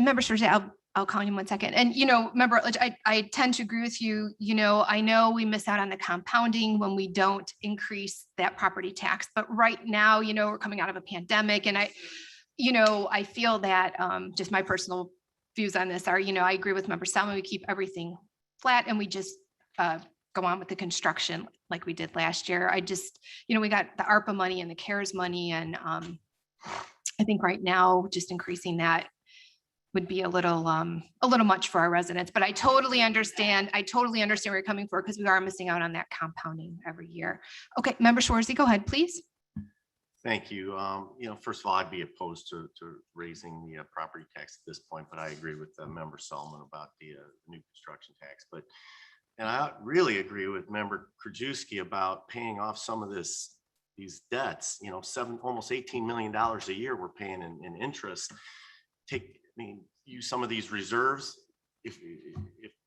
member Thursday, I'll call you in 1 second. And, member Rutledge, I tend to agree with you. I know we miss out on the compounding when we don't increase that property tax, but right now, we're coming out of a pandemic and I feel that just my personal views on this are, I agree with member Selman, we keep everything flat and we just go on with the construction like we did last year. I just, we got the ARPA money and the CARES money and I think right now just increasing that would be a little much for our residents, but I totally understand where you're coming from because we are missing out on that compounding every year. Okay, member Schwarzy, go ahead, please. Thank you. First of all, I'd be opposed to raising the property tax at this point, but I agree with member Solomon about the new construction tax. And I really agree with member Krajewski about paying off some of these debts. Almost $18 million a year we're paying in interest. Use some of these reserves if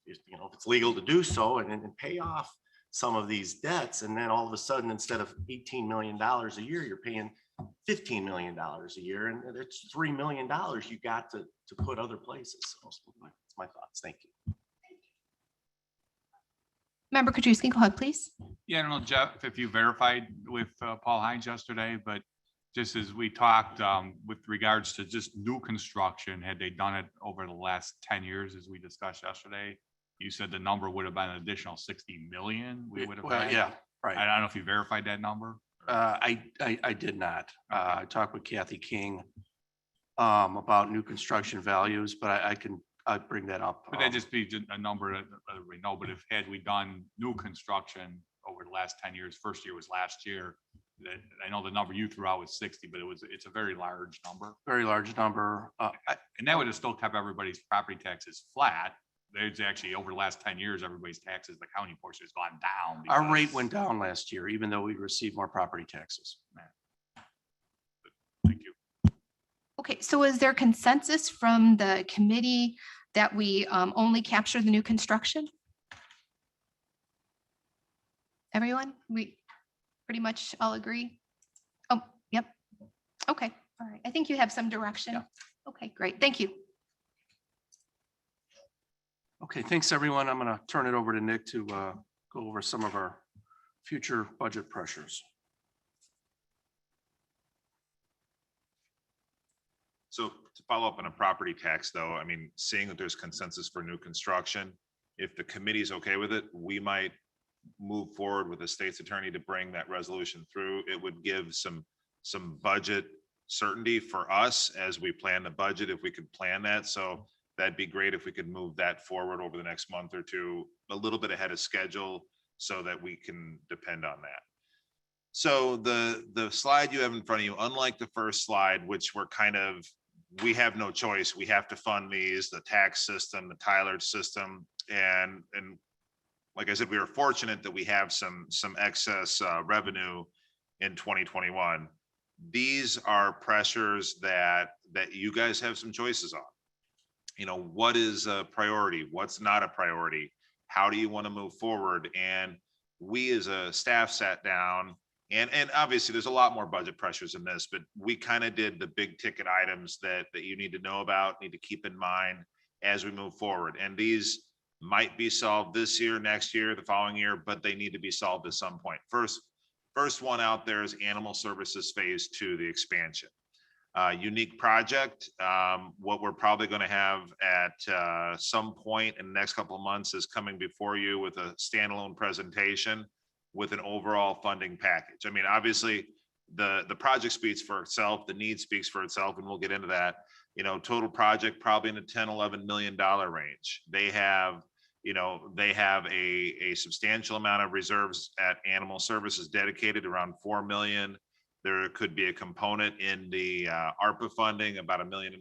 it's legal to do so, and pay off some of these debts. And then all of a sudden, instead of $18 million a year, you're paying $15 million a year. And it's $3 million you got to put other places. So that's my thoughts. Thank you. Member Krajewski, go ahead, please. Yeah, I don't know, Jeff, if you verified with Paul Hines yesterday, but just as we talked with regards to just new construction, had they done it over the last 10 years, as we discussed yesterday, you said the number would have been an additional 60 million. We would have. Well, yeah, right. I don't know if you verified that number. I did not. I talked with Kathy King about new construction values, but I'd bring that up. But that'd just be a number that we know. But if had we done new construction over the last 10 years, first year was last year. I know the number you threw out was 60, but it's a very large number. Very large number. And that would have still kept everybody's property taxes flat. There's actually over the last 10 years, everybody's taxes, the county portion has gone down. Our rate went down last year, even though we received more property taxes. Thank you. Okay, so is there consensus from the committee that we only capture the new construction? Everyone, we pretty much all agree? Oh, yep. Okay, all right. I think you have some direction. Yeah. Okay, great. Thank you. Okay, thanks, everyone. I'm going to turn it over to Nick to go over some of our future budget pressures. So to follow up on a property tax though, seeing that there's consensus for new construction, if the committee's okay with it, we might move forward with the state's attorney to bring that resolution through. It would give some budget certainty for us as we plan the budget, if we could plan that. So that'd be great if we could move that forward over the next month or two, a little bit ahead of schedule so that we can depend on that. So the slide you have in front of you, unlike the first slide, which we have no choice. We have to fund these, the tax system, the Tyler system. And like I said, we are fortunate that we have some excess revenue in 2021. These are pressures that you guys have some choices on. What is a priority? What's not a priority? How do you want to move forward? And we as a staff sat down and obviously there's a lot more budget pressures in this, but we kind of did the big ticket items that you need to know about, need to keep in mind as we move forward. And these might be solved this year, next year, the following year, but they need to be solved at some point. First one out there is Animal Services Phase 2, the expansion. unique project. What we're probably going to have at some point in the next couple of months is coming before you with a standalone presentation with an overall funding package. I mean, obviously, the project speaks for itself, the need speaks for itself, and we'll get into that. You know, total project probably in the 10, $11 million range. They have a substantial amount of reserves at Animal Services dedicated, around 4 million. There could be a component in the ARPA funding, about $1.5 million.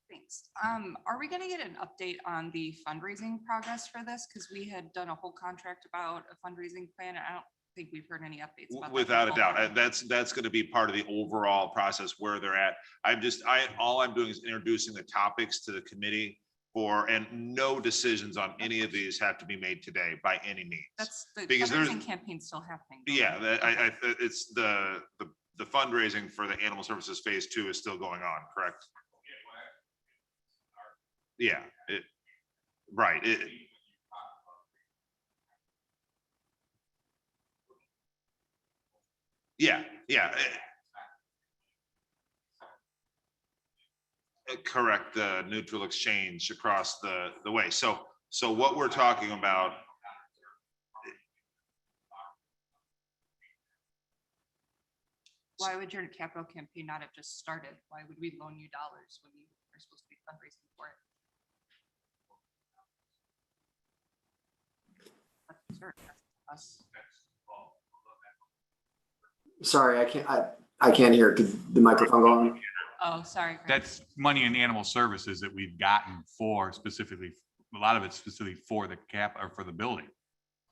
Thanks. Are we gonna get an update on the fundraising progress for this? Because we had done a whole contract about a fundraising plan. I don't think we've heard any updates about that Without a so doubt, far. that's going to be part of the overall process where they're at. All I'm doing is introducing the topics to the committee and no decisions on any of these have to be made today by any means. That's the because there's- fundraising campaign still happening. Yeah, it's the fundraising for the Animal Services Phase 2 is still going on, correct? Yeah, right. Yeah. Correct, the neutral exchange across the way. So what we're talking about. Why would your capital campaign not have just started? Why would we loan you dollars when you are supposed to be fundraising for it? That's absurd. That's us. Sorry, I can't hear. Could the microphone go on? Oh, sorry. Greg. That's money in animal services that we've gotten for specifically, a lot of it's specifically for the for the building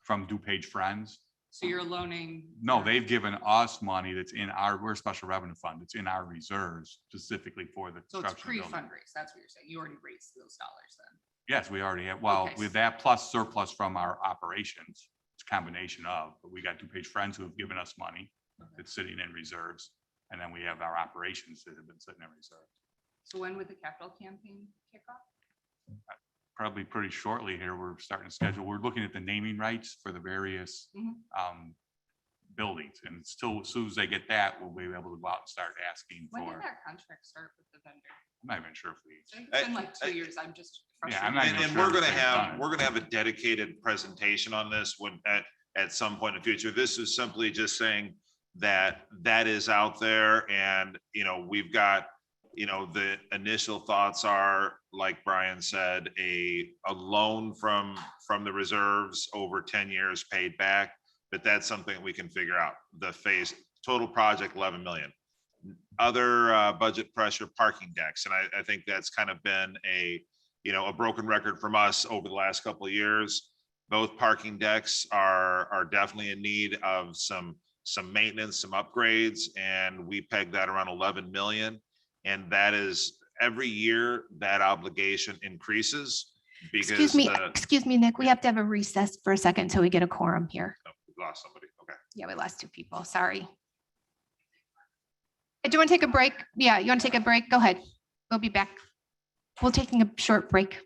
from DuPage Friends. So you're loaning. No, they've given us money that's we're a special revenue fund. It's in our reserves specifically for the So it's construction building. pre-fundraise. That's what you're saying. You already raised those dollars then. Yes, we already have, well, Okay. with that plus surplus from our operations, it's a combination of, but we got DuPage Friends who have given us money that's sitting in reserves. And then we have our operations that have been sitting in reserves. So when would the capital campaign kick off? Probably pretty shortly here, we're starting to schedule, we're looking at the naming rights for the various buildings. And still, as soon as they get that, we'll be able to go out and start asking When did for, that contract start with the vendor? I'm not even sure if we. I think it's been like 2 years. I'm just Yeah, I'm frustrated. not even And sure we're if gonna they've done it. have a dedicated presentation on this at some point in the future. This is simply just saying that is out there, and we've got the initial thoughts are, like Brian said, a loan from the reserves over 10 years paid back, but that's something we can figure out. The phase total project 11 million. Other budget pressure, parking decks, and I think that's kind of been a broken record from us over the last couple of years. Both parking decks are definitely in need of some maintenance, some upgrades, and we pegged that around 11 million. And that is every year that obligation increases because Excuse me, Nick, we have to have a recess for a second until we get a quorum here. we lost somebody. Okay. Yeah, we lost 2 people. Sorry. Do you want to take a break? Yeah, you want to take a break? Go ahead. We'll be back. We're taking a short break.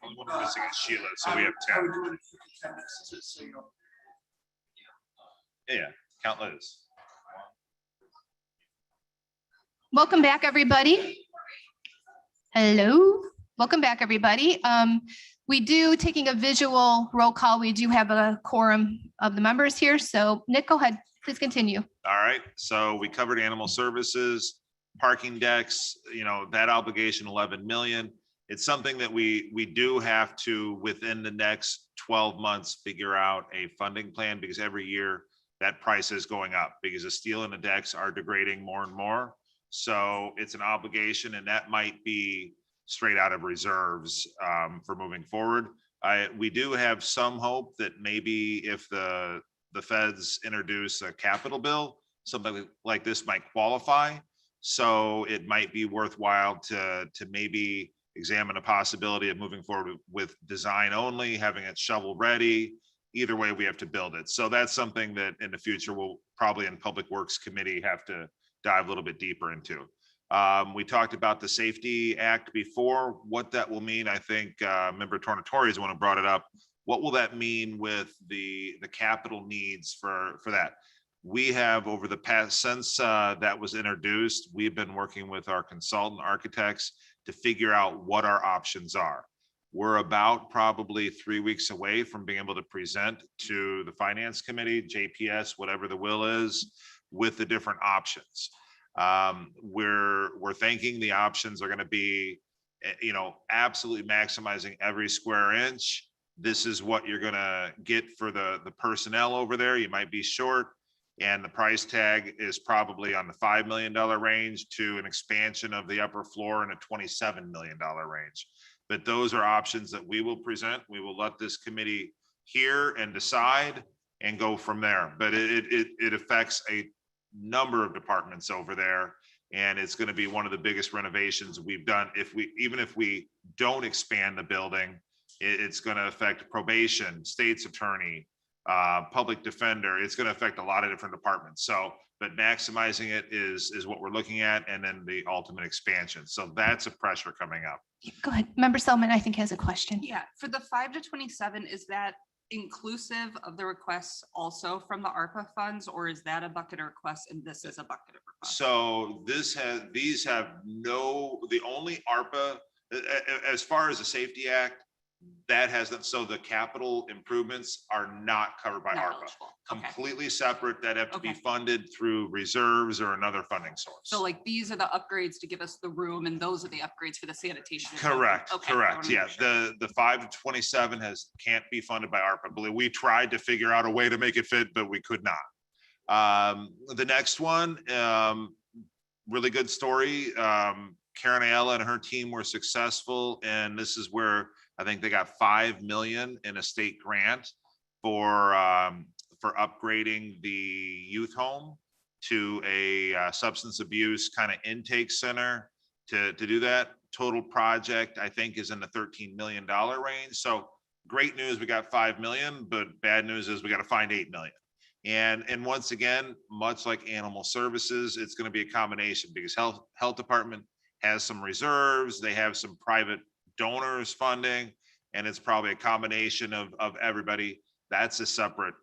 only one we're missing is Sheila, so we have 10. Yeah, count Liz. Welcome back, everybody. Hello, welcome back, everybody. We do, taking a visual roll call, we do have a quorum of the members here. So Nick, go ahead, please continue. All right, so we covered animal services, parking decks, that obligation, 11 million. It's something that we do have to, within the next 12 months, figure out a funding plan, because every year that price is going up because the steel and the decks are degrading more and more. So it's an obligation, and that might be straight out of reserves for moving forward. We do have some hope that maybe if the feds introduce a capital bill, something like this might qualify. So it might be worthwhile to maybe examine a possibility of moving forward with design only, having it shovel ready. Either way, we have to build it. So that's something that in the future we'll probably in Public Works Committee have to dive a little bit deeper into. We talked about the Safety Act before, what that will mean. I think Member Tornatori is the one who brought it up. What will that mean with the capital needs for that? We have, over the past, since that was introduced, we've been working with our consultant architects to figure out what our options are. We're about probably 3 weeks away from being able to present to the Finance Committee, JPS, whatever the will is, with the different options. We're thinking the options are going to be, absolutely maximizing every square inch. This is what you're going to get for the personnel over there. You might be short, and the price tag is probably on the $5 million range to an expansion of the upper floor in a $27 million range. But those are options that we will present. We will let this committee hear and decide and go from there. But it affects a number of departments over there, and it's going to be one of the biggest renovations we've done. Even if we don't expand the building, it's going to affect probation, state's attorney, public defender. It's going to affect a lot of different departments. So, but maximizing it is what we're looking at, and then the ultimate expansion. So that's a pressure coming up. Go ahead. Member Selman, I think, has a question. Yeah, for the 5 to 27, is that inclusive of the requests also from the ARPA funds, or is that a bucket of requests and this is a bucket of requests? So the only ARPA, as far as the Safety Act, that has them. So the capital improvements are not covered by ARPA. Completely separate, that have to be funded through reserves or another funding source. So like these are the upgrades to give us the room, and those are the upgrades for the sanitation. Correct, correct. Yeah, the 5 to 27 can't be funded by ARPA. Believe we tried to figure out a way to make it fit, but we could not. The next one, really good story. Karen Ayala and her team were successful, and this is where I think they got 5 million in a state grant for upgrading the youth home to a substance abuse kind of intake center to do that. Total project, I think, is in the $13 million range. So great news, we got 5 million, but bad news is we got to find 8 million. And once again, much like animal services, it's going to be a combination, because health department has some reserves, they have some private donors funding, and it's probably a combination of everybody. That's a separate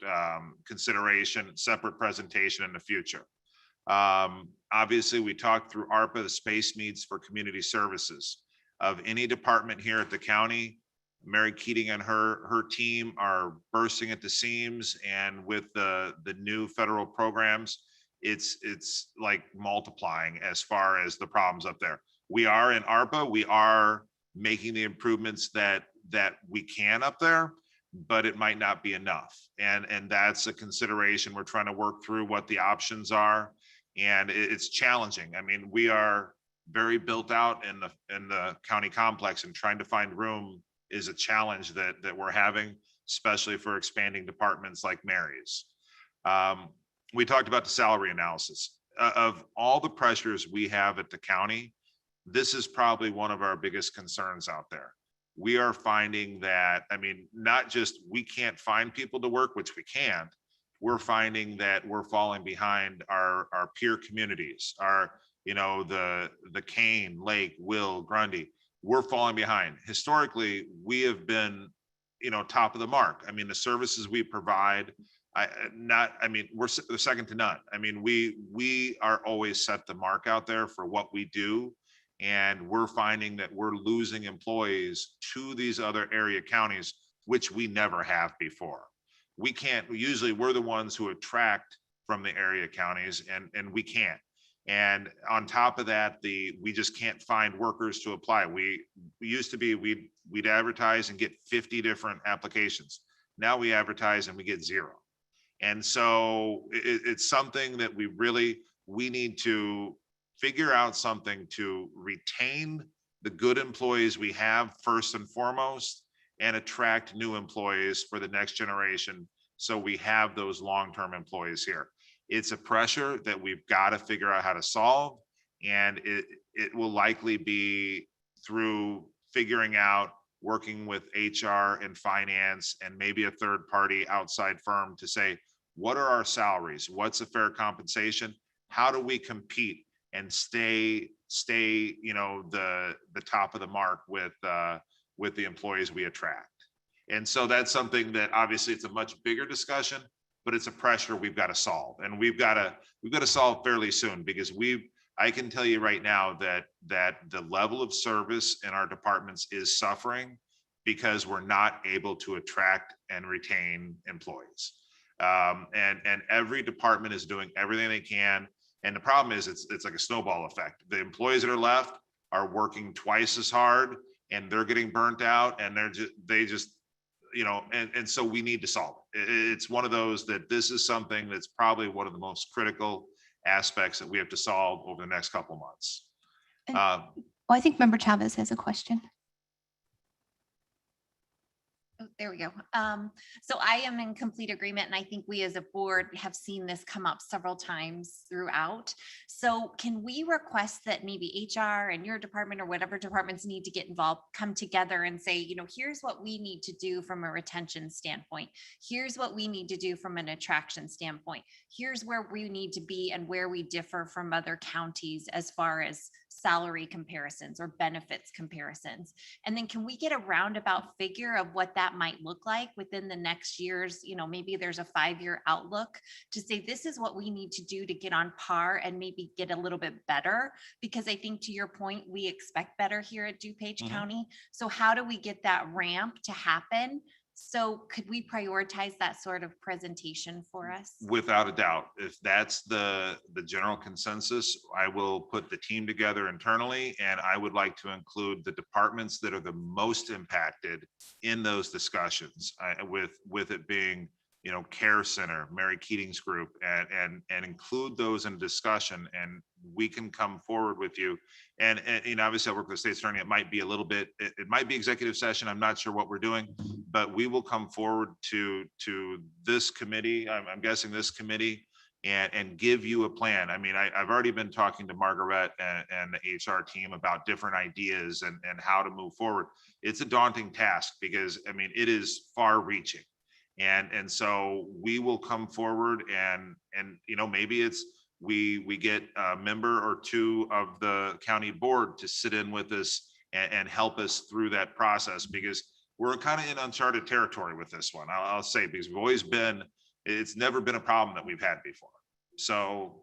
consideration, separate presentation in the future. Obviously, we talked through ARPA, the space needs for community services of any department here at the county. Mary Keating and her team are bursting at the seams, and with the new federal programs, it's like multiplying as far as the problems up there. We are in ARPA, we are making the improvements that we can up there, but it might not be enough. And that's a consideration. We're trying to work through what the options are, and it's challenging. I mean, we are very built out in the county complex, and trying to find room is a challenge that we're having, especially for expanding departments like Mary's. We talked about the salary analysis. Of all the pressures we have at the county, this is probably one of our biggest concerns out there. We are finding that, I mean, not just we can't find people to work, which we can't, we're finding that we're falling behind our peer communities, the Kane, Lake, Will, Grundy. we're falling behind. Historically, we have been, top of the mark. I mean, the services we provide, we're second to none. I mean, we are always set the mark out there for what we do. And we're finding that we're losing employees to these other area counties, which we never have before. Usually we're the ones who attract from the area counties and we can't. And on top of that, we just can't find workers to apply. We used to be, we'd advertise and get 50 different applications. Now we advertise and we get 0. And so it's something that we need to figure out something to retain the good employees we have first and foremost, and attract new employees for the next generation. So we have those long-term employees here. It's a pressure that we've got to figure out how to solve. And it will likely be through figuring out, working with HR and finance and maybe a third party outside firm to say, what are our salaries? What's a fair compensation? How do we compete and stay, the top of the mark with the employees we attract? And so that's something that obviously it's a much bigger discussion, but it's a pressure we've got to solve, and we've got to solve fairly soon, because I can tell you right now that the level of service in our departments is suffering because we're not able to attract and retain employees. And every department is doing everything they can. And the problem is it's like a snowball effect. The employees that are left are working twice as hard and they're getting burnt out, and and so we need to solve it. It's one of those that this is something that's probably one of the most critical aspects that we have to solve over the next couple of months. Well, I think Member Chavez has a question. Oh, there we go. So I am in complete agreement, and I think we as a board have seen this come up several times throughout. So can we request that maybe HR and your department or whatever departments need to get involved, come together and say, here's what we need to do from a retention standpoint. Here's what we need to do from an attraction standpoint. Here's where we need to be and where we differ from other counties as far as salary comparisons or benefits comparisons. And then can we get a roundabout figure of what that might look like within the next year's, maybe there's a 5-year outlook to say, this is what we need to do to get on par and maybe get a little bit better. Because I think to your point, we expect better here at DuPage County. So how do we get that ramp to happen? So could we prioritize that sort of presentation for us? Without a doubt, if that's the general consensus, I will put the team together internally, and I would like to include the departments that are the most impacted in those discussions, with it being, Care Center, Mary Keating's group, and include those in discussion, and we can come forward with you. And obviously I work with the state attorney. It might be a little bit, it might be executive session. I'm not sure what we're doing, but we will come forward to this committee. I'm guessing this committee, and give you a plan. I mean, I've already been talking to Margaret and the HR team about different ideas and how to move forward. It's a daunting task because, it is far reaching. And so we will come forward and maybe it's, we get a member or two of the county board to sit in with us and help us through that process, because we're kind of in uncharted territory with this one. I'll say, because it's never been a problem that we've had before. So,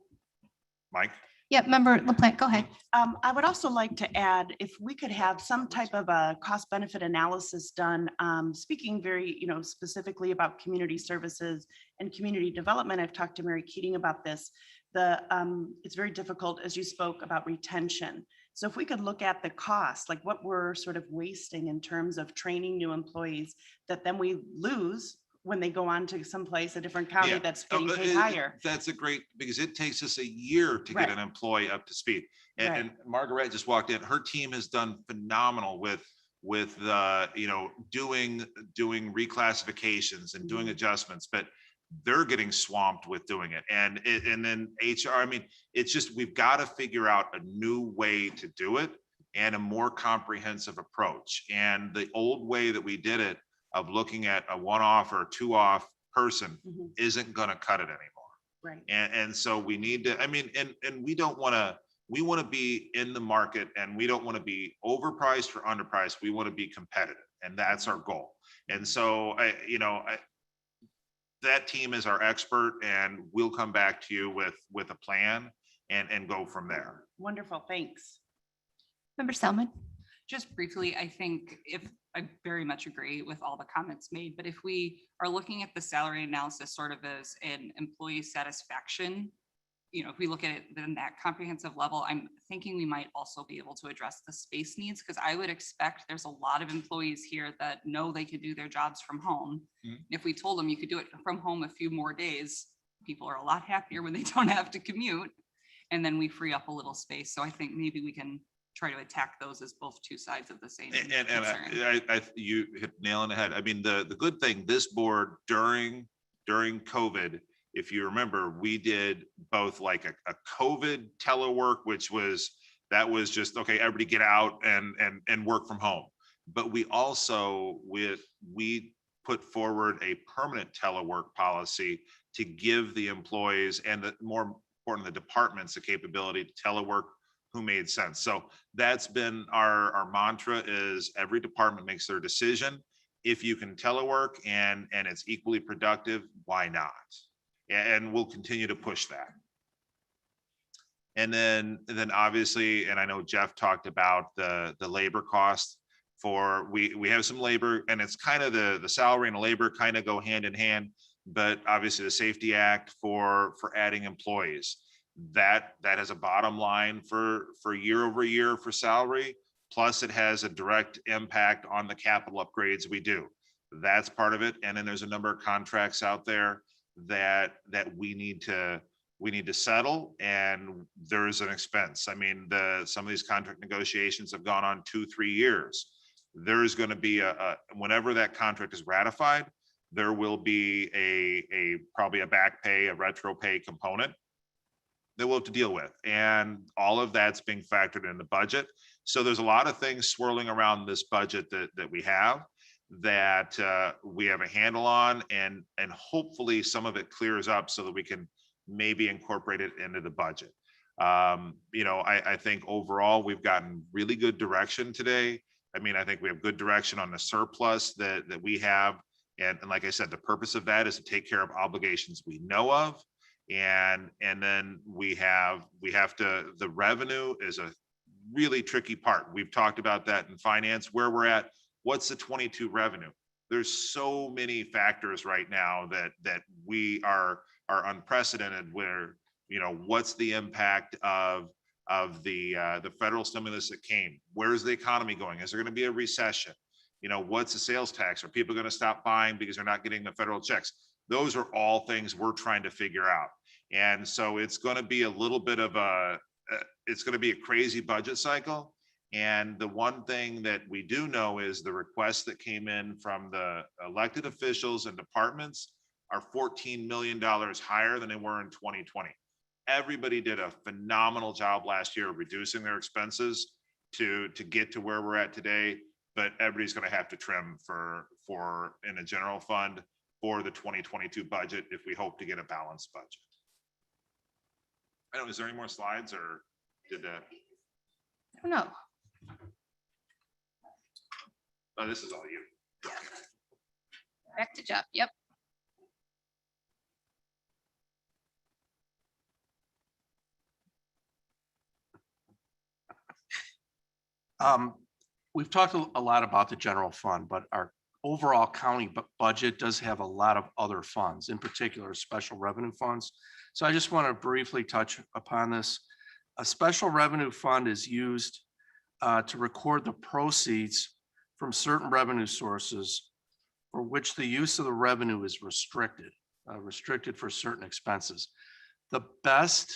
Mike? Yeah, Member LaPlante, go ahead. I would also like to add, if we could have some type of a cost benefit analysis done, speaking very, specifically about community services and community development. I've talked to Mary Keating about this. It's very difficult, as you spoke about retention. So if we could look at the cost, like what we're sort of wasting in terms of training new employees that then we lose when they go on to someplace, a different county that's getting paid higher. That's because it takes us a year to get an employee up to speed. And Margaret just walked in. Her team has done phenomenal with doing reclassifications and doing adjustments, but they're getting swamped with doing it. And then HR, it's just, we've got to figure out a new way to do it and a more comprehensive approach. And the old way that we did it, of looking at a one-off or two-off person, isn't going to cut it anymore. Right. And so we need to, and we don't want to we want to be in the market and we don't want to be overpriced or underpriced. We want to be competitive, and that's our goal. And so that team is our expert, and we'll come back to you with a plan and go from there. Wonderful, thanks. Member Selman? Just briefly, I think I very much agree with all the comments made, but if we are looking at the salary analysis sort of as an employee satisfaction, if we look at it in that comprehensive level, I'm thinking we might also be able to address the space needs, because I would expect there's a lot of employees here that know they could do their jobs from home. If we told them you could do it from home a few more days, people are a lot happier when they don't have to commute, and then we free up a little space. So I think maybe we can try to attack those as both two sides of the same And concern. you hit the nail on the head. I mean, the good thing, this board during COVID, if you remember, we did both like a COVID telework, that was just, okay, everybody get out and work from home. But we also, we put forward a permanent telework policy to give the employees and the more important, the departments, the capability to telework who made sense. So that's been our mantra, is every department makes their decision. If you can telework and it's equally productive, why not? And we'll continue to push that. And then obviously, and I know Jeff talked about the labor cost for, we have some labor, and it's kind of the salary and the labor kind of go hand in hand, but obviously the Safety Act for adding employees, that has a bottom line for year over year for salary, plus it has a direct impact on the capital upgrades we do. That's part of it. And then there's a number of contracts out there that we need to settle, and there is an expense. I mean, some of these contract negotiations have gone on 2-3 years. There is going to be whenever that contract is ratified, there will be probably a back pay, a retro pay component that we'll have to deal with. And all of that's being factored in the budget. So there's a lot of things swirling around this budget that we have a handle on, and hopefully some of it clears up so that we can maybe incorporate it into the budget. I think overall we've gotten really good direction today. I mean, I think we have good direction on the surplus that we have. And like I said, the purpose of that is to take care of obligations we know of. And then the revenue is a really tricky part. We've talked about that in finance, where we're at. What's the 22 revenue? There's so many factors right now that we are unprecedented, where, what's the impact of the federal stimulus that came? Where's the economy going? Is there going to be a recession? What's the sales tax? Are people going to stop buying because they're not getting the federal checks? Those are all things we're trying to figure out. And so it's going to be a little bit of it's going to be a crazy budget cycle. And the one thing that we do know is the requests that came in from the elected officials and departments are $14 million higher than they were in 2020. Everybody did a phenomenal job last year reducing their expenses to get to where we're at today, but everybody's going to have to trim for in a general fund for the 2022 budget if we hope to get a balanced budget. I don't know, is there any more slides, or did that? I don't know. Oh, this is all you. Back to Jeff. Yep. We've talked a lot about the general fund, but our overall county budget does have a lot of other funds, in particular special revenue funds. So I just want to briefly touch upon this. A special revenue fund is used to record the proceeds from certain revenue sources for which the use of the revenue is restricted for certain expenses. The best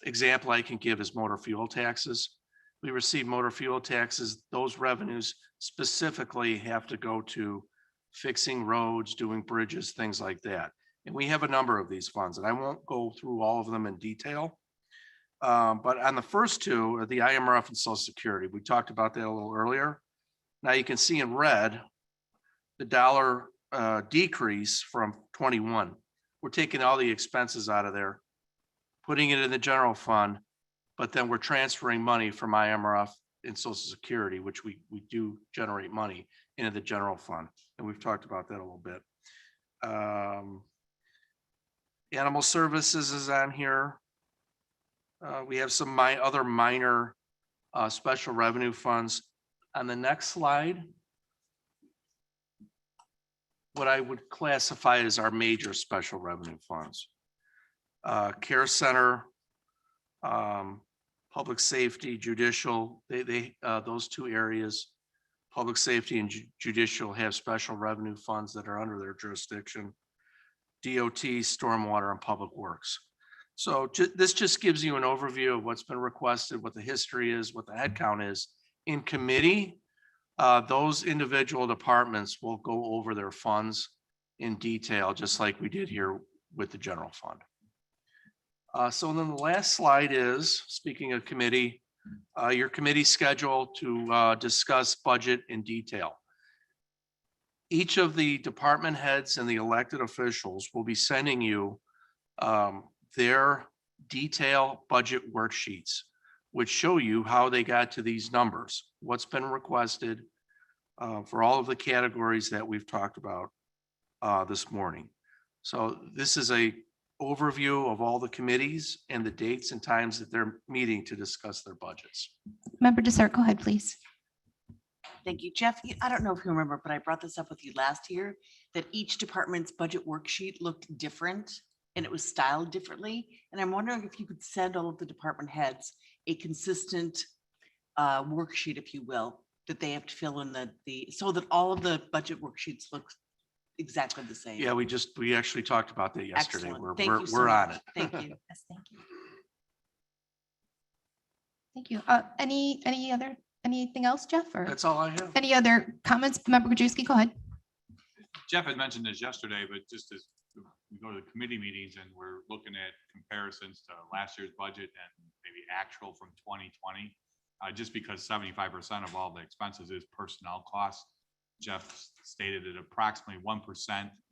example I can give is motor fuel taxes. We receive motor fuel taxes. Those revenues specifically have to go to fixing roads, doing bridges, things like that. And we have a number of these funds, and I won't go through all of them in detail. But on the first two, the IMRF and Social Security, we talked about that a little earlier. Now you can see in red, the dollar decrease from 21. We're taking all the expenses out of there, putting it in the general fund, but then we're transferring money from IMRF and Social Security, which we do generate money into the general fund. And we've talked about that a little bit. Animal services is on here. We have some other minor special revenue funds. On the next slide, what I would classify as our major special revenue funds. Care center, public safety, judicial, those two areas, public safety and judicial have special revenue funds that are under their jurisdiction. DOT, stormwater, and public works. So this just gives you an overview of what's been requested, what the history is, what the headcount is. In committee, those individual departments will go over their funds in detail, just like we did here with the general fund. So then the last slide is, speaking of committee, your committee schedule to discuss budget in detail. Each of the department heads and the elected officials will be sending you their detailed budget worksheets, which show you how they got to these numbers, what's been requested for all of the categories that we've talked about this morning. So this is a overview of all the committees and the dates and times that they're meeting to discuss their budgets. Member Dessert, go ahead, please. Thank you, Jeff. I don't know if you remember, but I brought this up with you last year, that each department's budget worksheet looked different and it was styled differently. And I'm wondering if you could send all of the department heads a consistent worksheet, if you will, that they have to fill in so that all of the budget worksheets look exactly the same. Yeah, we actually talked about that yesterday. Excellent. Thank you so We're on much. it. Thank you. Yes, thank you. Thank you. Anything else, Jeff, or That's all I have. any other comments? Member Krajewski, go ahead. Jeff had mentioned this yesterday, but just as we go to the committee meetings and we're looking at comparisons to last year's budget and maybe actual from 2020, just because 75% of all the expenses is personnel costs. Jeff stated that approximately 1%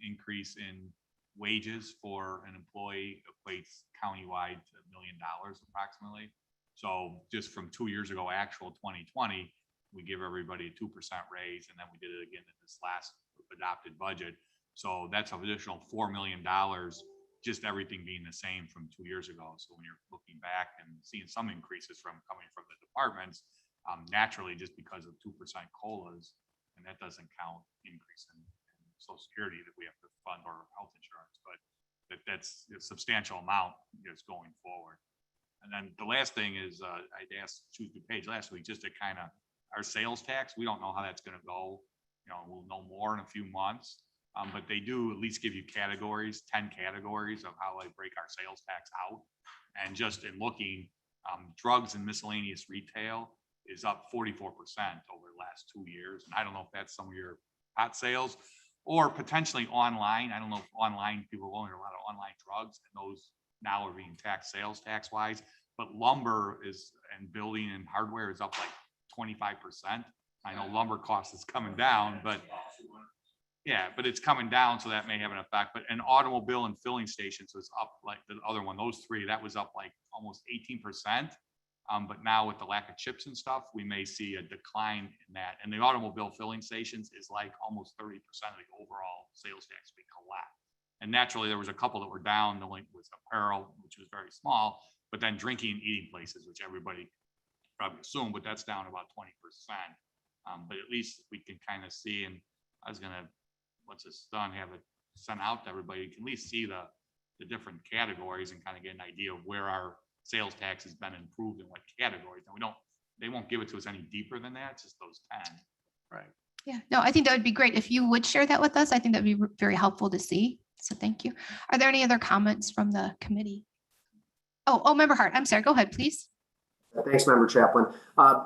increase in wages for an employee equates countywide to $1 million approximately. So just from 2 years ago, actual 2020, we give everybody a 2% raise, and then we did it again in this last adopted budget. So that's an additional $4 million, just everything being the same from 2 years ago. So when you're looking back and seeing some increases coming from the departments, naturally, just because of 2% COLAs, and that doesn't count increase in Social Security that we have to fund or health insurance, but that's a substantial amount that's going forward. And then the last thing is, I'd asked DuPage last week, just to kind of, our sales tax, we don't know how that's going to go. We'll know more in a few months, but they do at least give you categories, 10 categories of how they break our sales tax out. And just in looking, drugs and miscellaneous retail is up 44% over the last 2 years. And I don't know if that's some of your hot sales or potentially online. I don't know if online people are owning a lot of online drugs, and those now are being taxed sales tax wise, but lumber and building and hardware is up like 25%. I know lumber cost is coming down, but yeah, but it's coming down. So that may have an effect, but an automobile and filling stations was up like the other one, those three, that was up like almost 18%. But now with the lack of chips and stuff, we may see a decline in that. And the automobile filling stations is like almost 30% of the overall sales tax being collected. And naturally, there was a couple that were down. The link was apparel, which was very small, but then drinking and eating places, which everybody probably assumed, but that's down about 20%. But at least we can kind of see, and I was gonna, once it's done, have it sent out to everybody. You can at least see the different categories and kind of get an idea of where our sales tax has been improved in what categories. And they won't give it to us any deeper than that. It's just those 10. Right. Yeah, no, I think that would be great. If you would share that with us, I think that'd be very helpful to see. So thank you. Are there any other comments from the committee? Oh, Member Hart, I'm sorry. Go ahead, please. Thanks, Member Chaplin.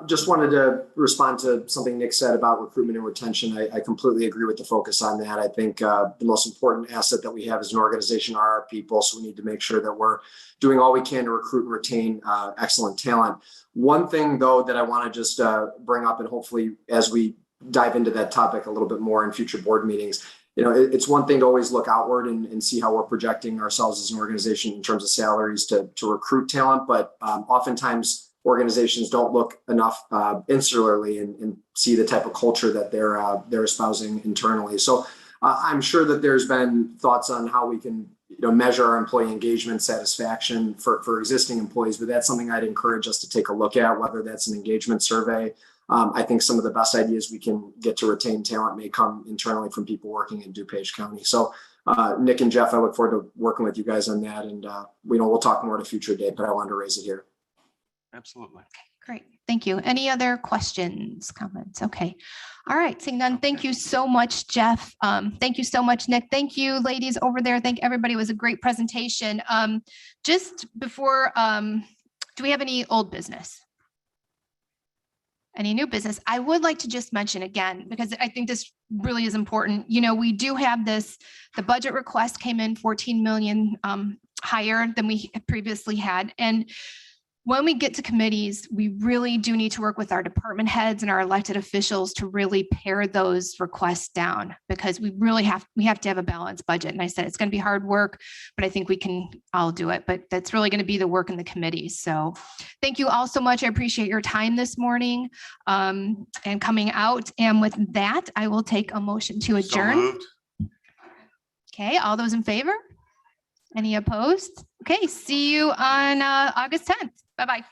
Just wanted to respond to something Nick said about recruitment and retention. I completely agree with the focus on that. I think the most important asset that we have as an organization are our people. So we need to make sure that we're doing all we can to recruit and retain excellent talent. One thing, though, that I want to just bring up, and hopefully as we dive into that topic a little bit more in future board meetings, it's one thing to always look outward and see how we're projecting ourselves as an organization in terms of salaries to recruit talent, but oftentimes organizations don't look enough insularly and see the type of culture that they're espousing internally. So I'm sure that there's been thoughts on how we can measure our employee engagement satisfaction for existing employees, but that's something I'd encourage us to take a look at, whether that's an engagement survey. I think some of the best ideas we can get to retain talent may come internally from people working in DuPage County. So Nick and Jeff, I look forward to working with you guys on that. And we'll talk more at a future date, but I wanted to raise it here. Absolutely. Great. Thank you. Any other questions, comments? Okay. All right. Seeing none. Thank you so much, Jeff. Thank you so much, Nick. Thank you, ladies over there. Thank everybody. It was a great presentation. Just before, do we have any old business? Any new business? I would like to just mention again, because I think this really is important. We do have this, the budget request came in 14 million higher than we previously had. And when we get to committees, we really do need to work with our department heads and our elected officials to really pare those requests down, because we have to have a balanced budget. And I said, it's going to be hard work, but I think we can all do it. But that's really going to be the work in the committees. So thank you all so much. I appreciate your time this morning and coming out. And with that, I will take a motion to adjourn. So moved. Okay, all those in favor? Any opposed? Okay, see you on August 10th. Bye-bye.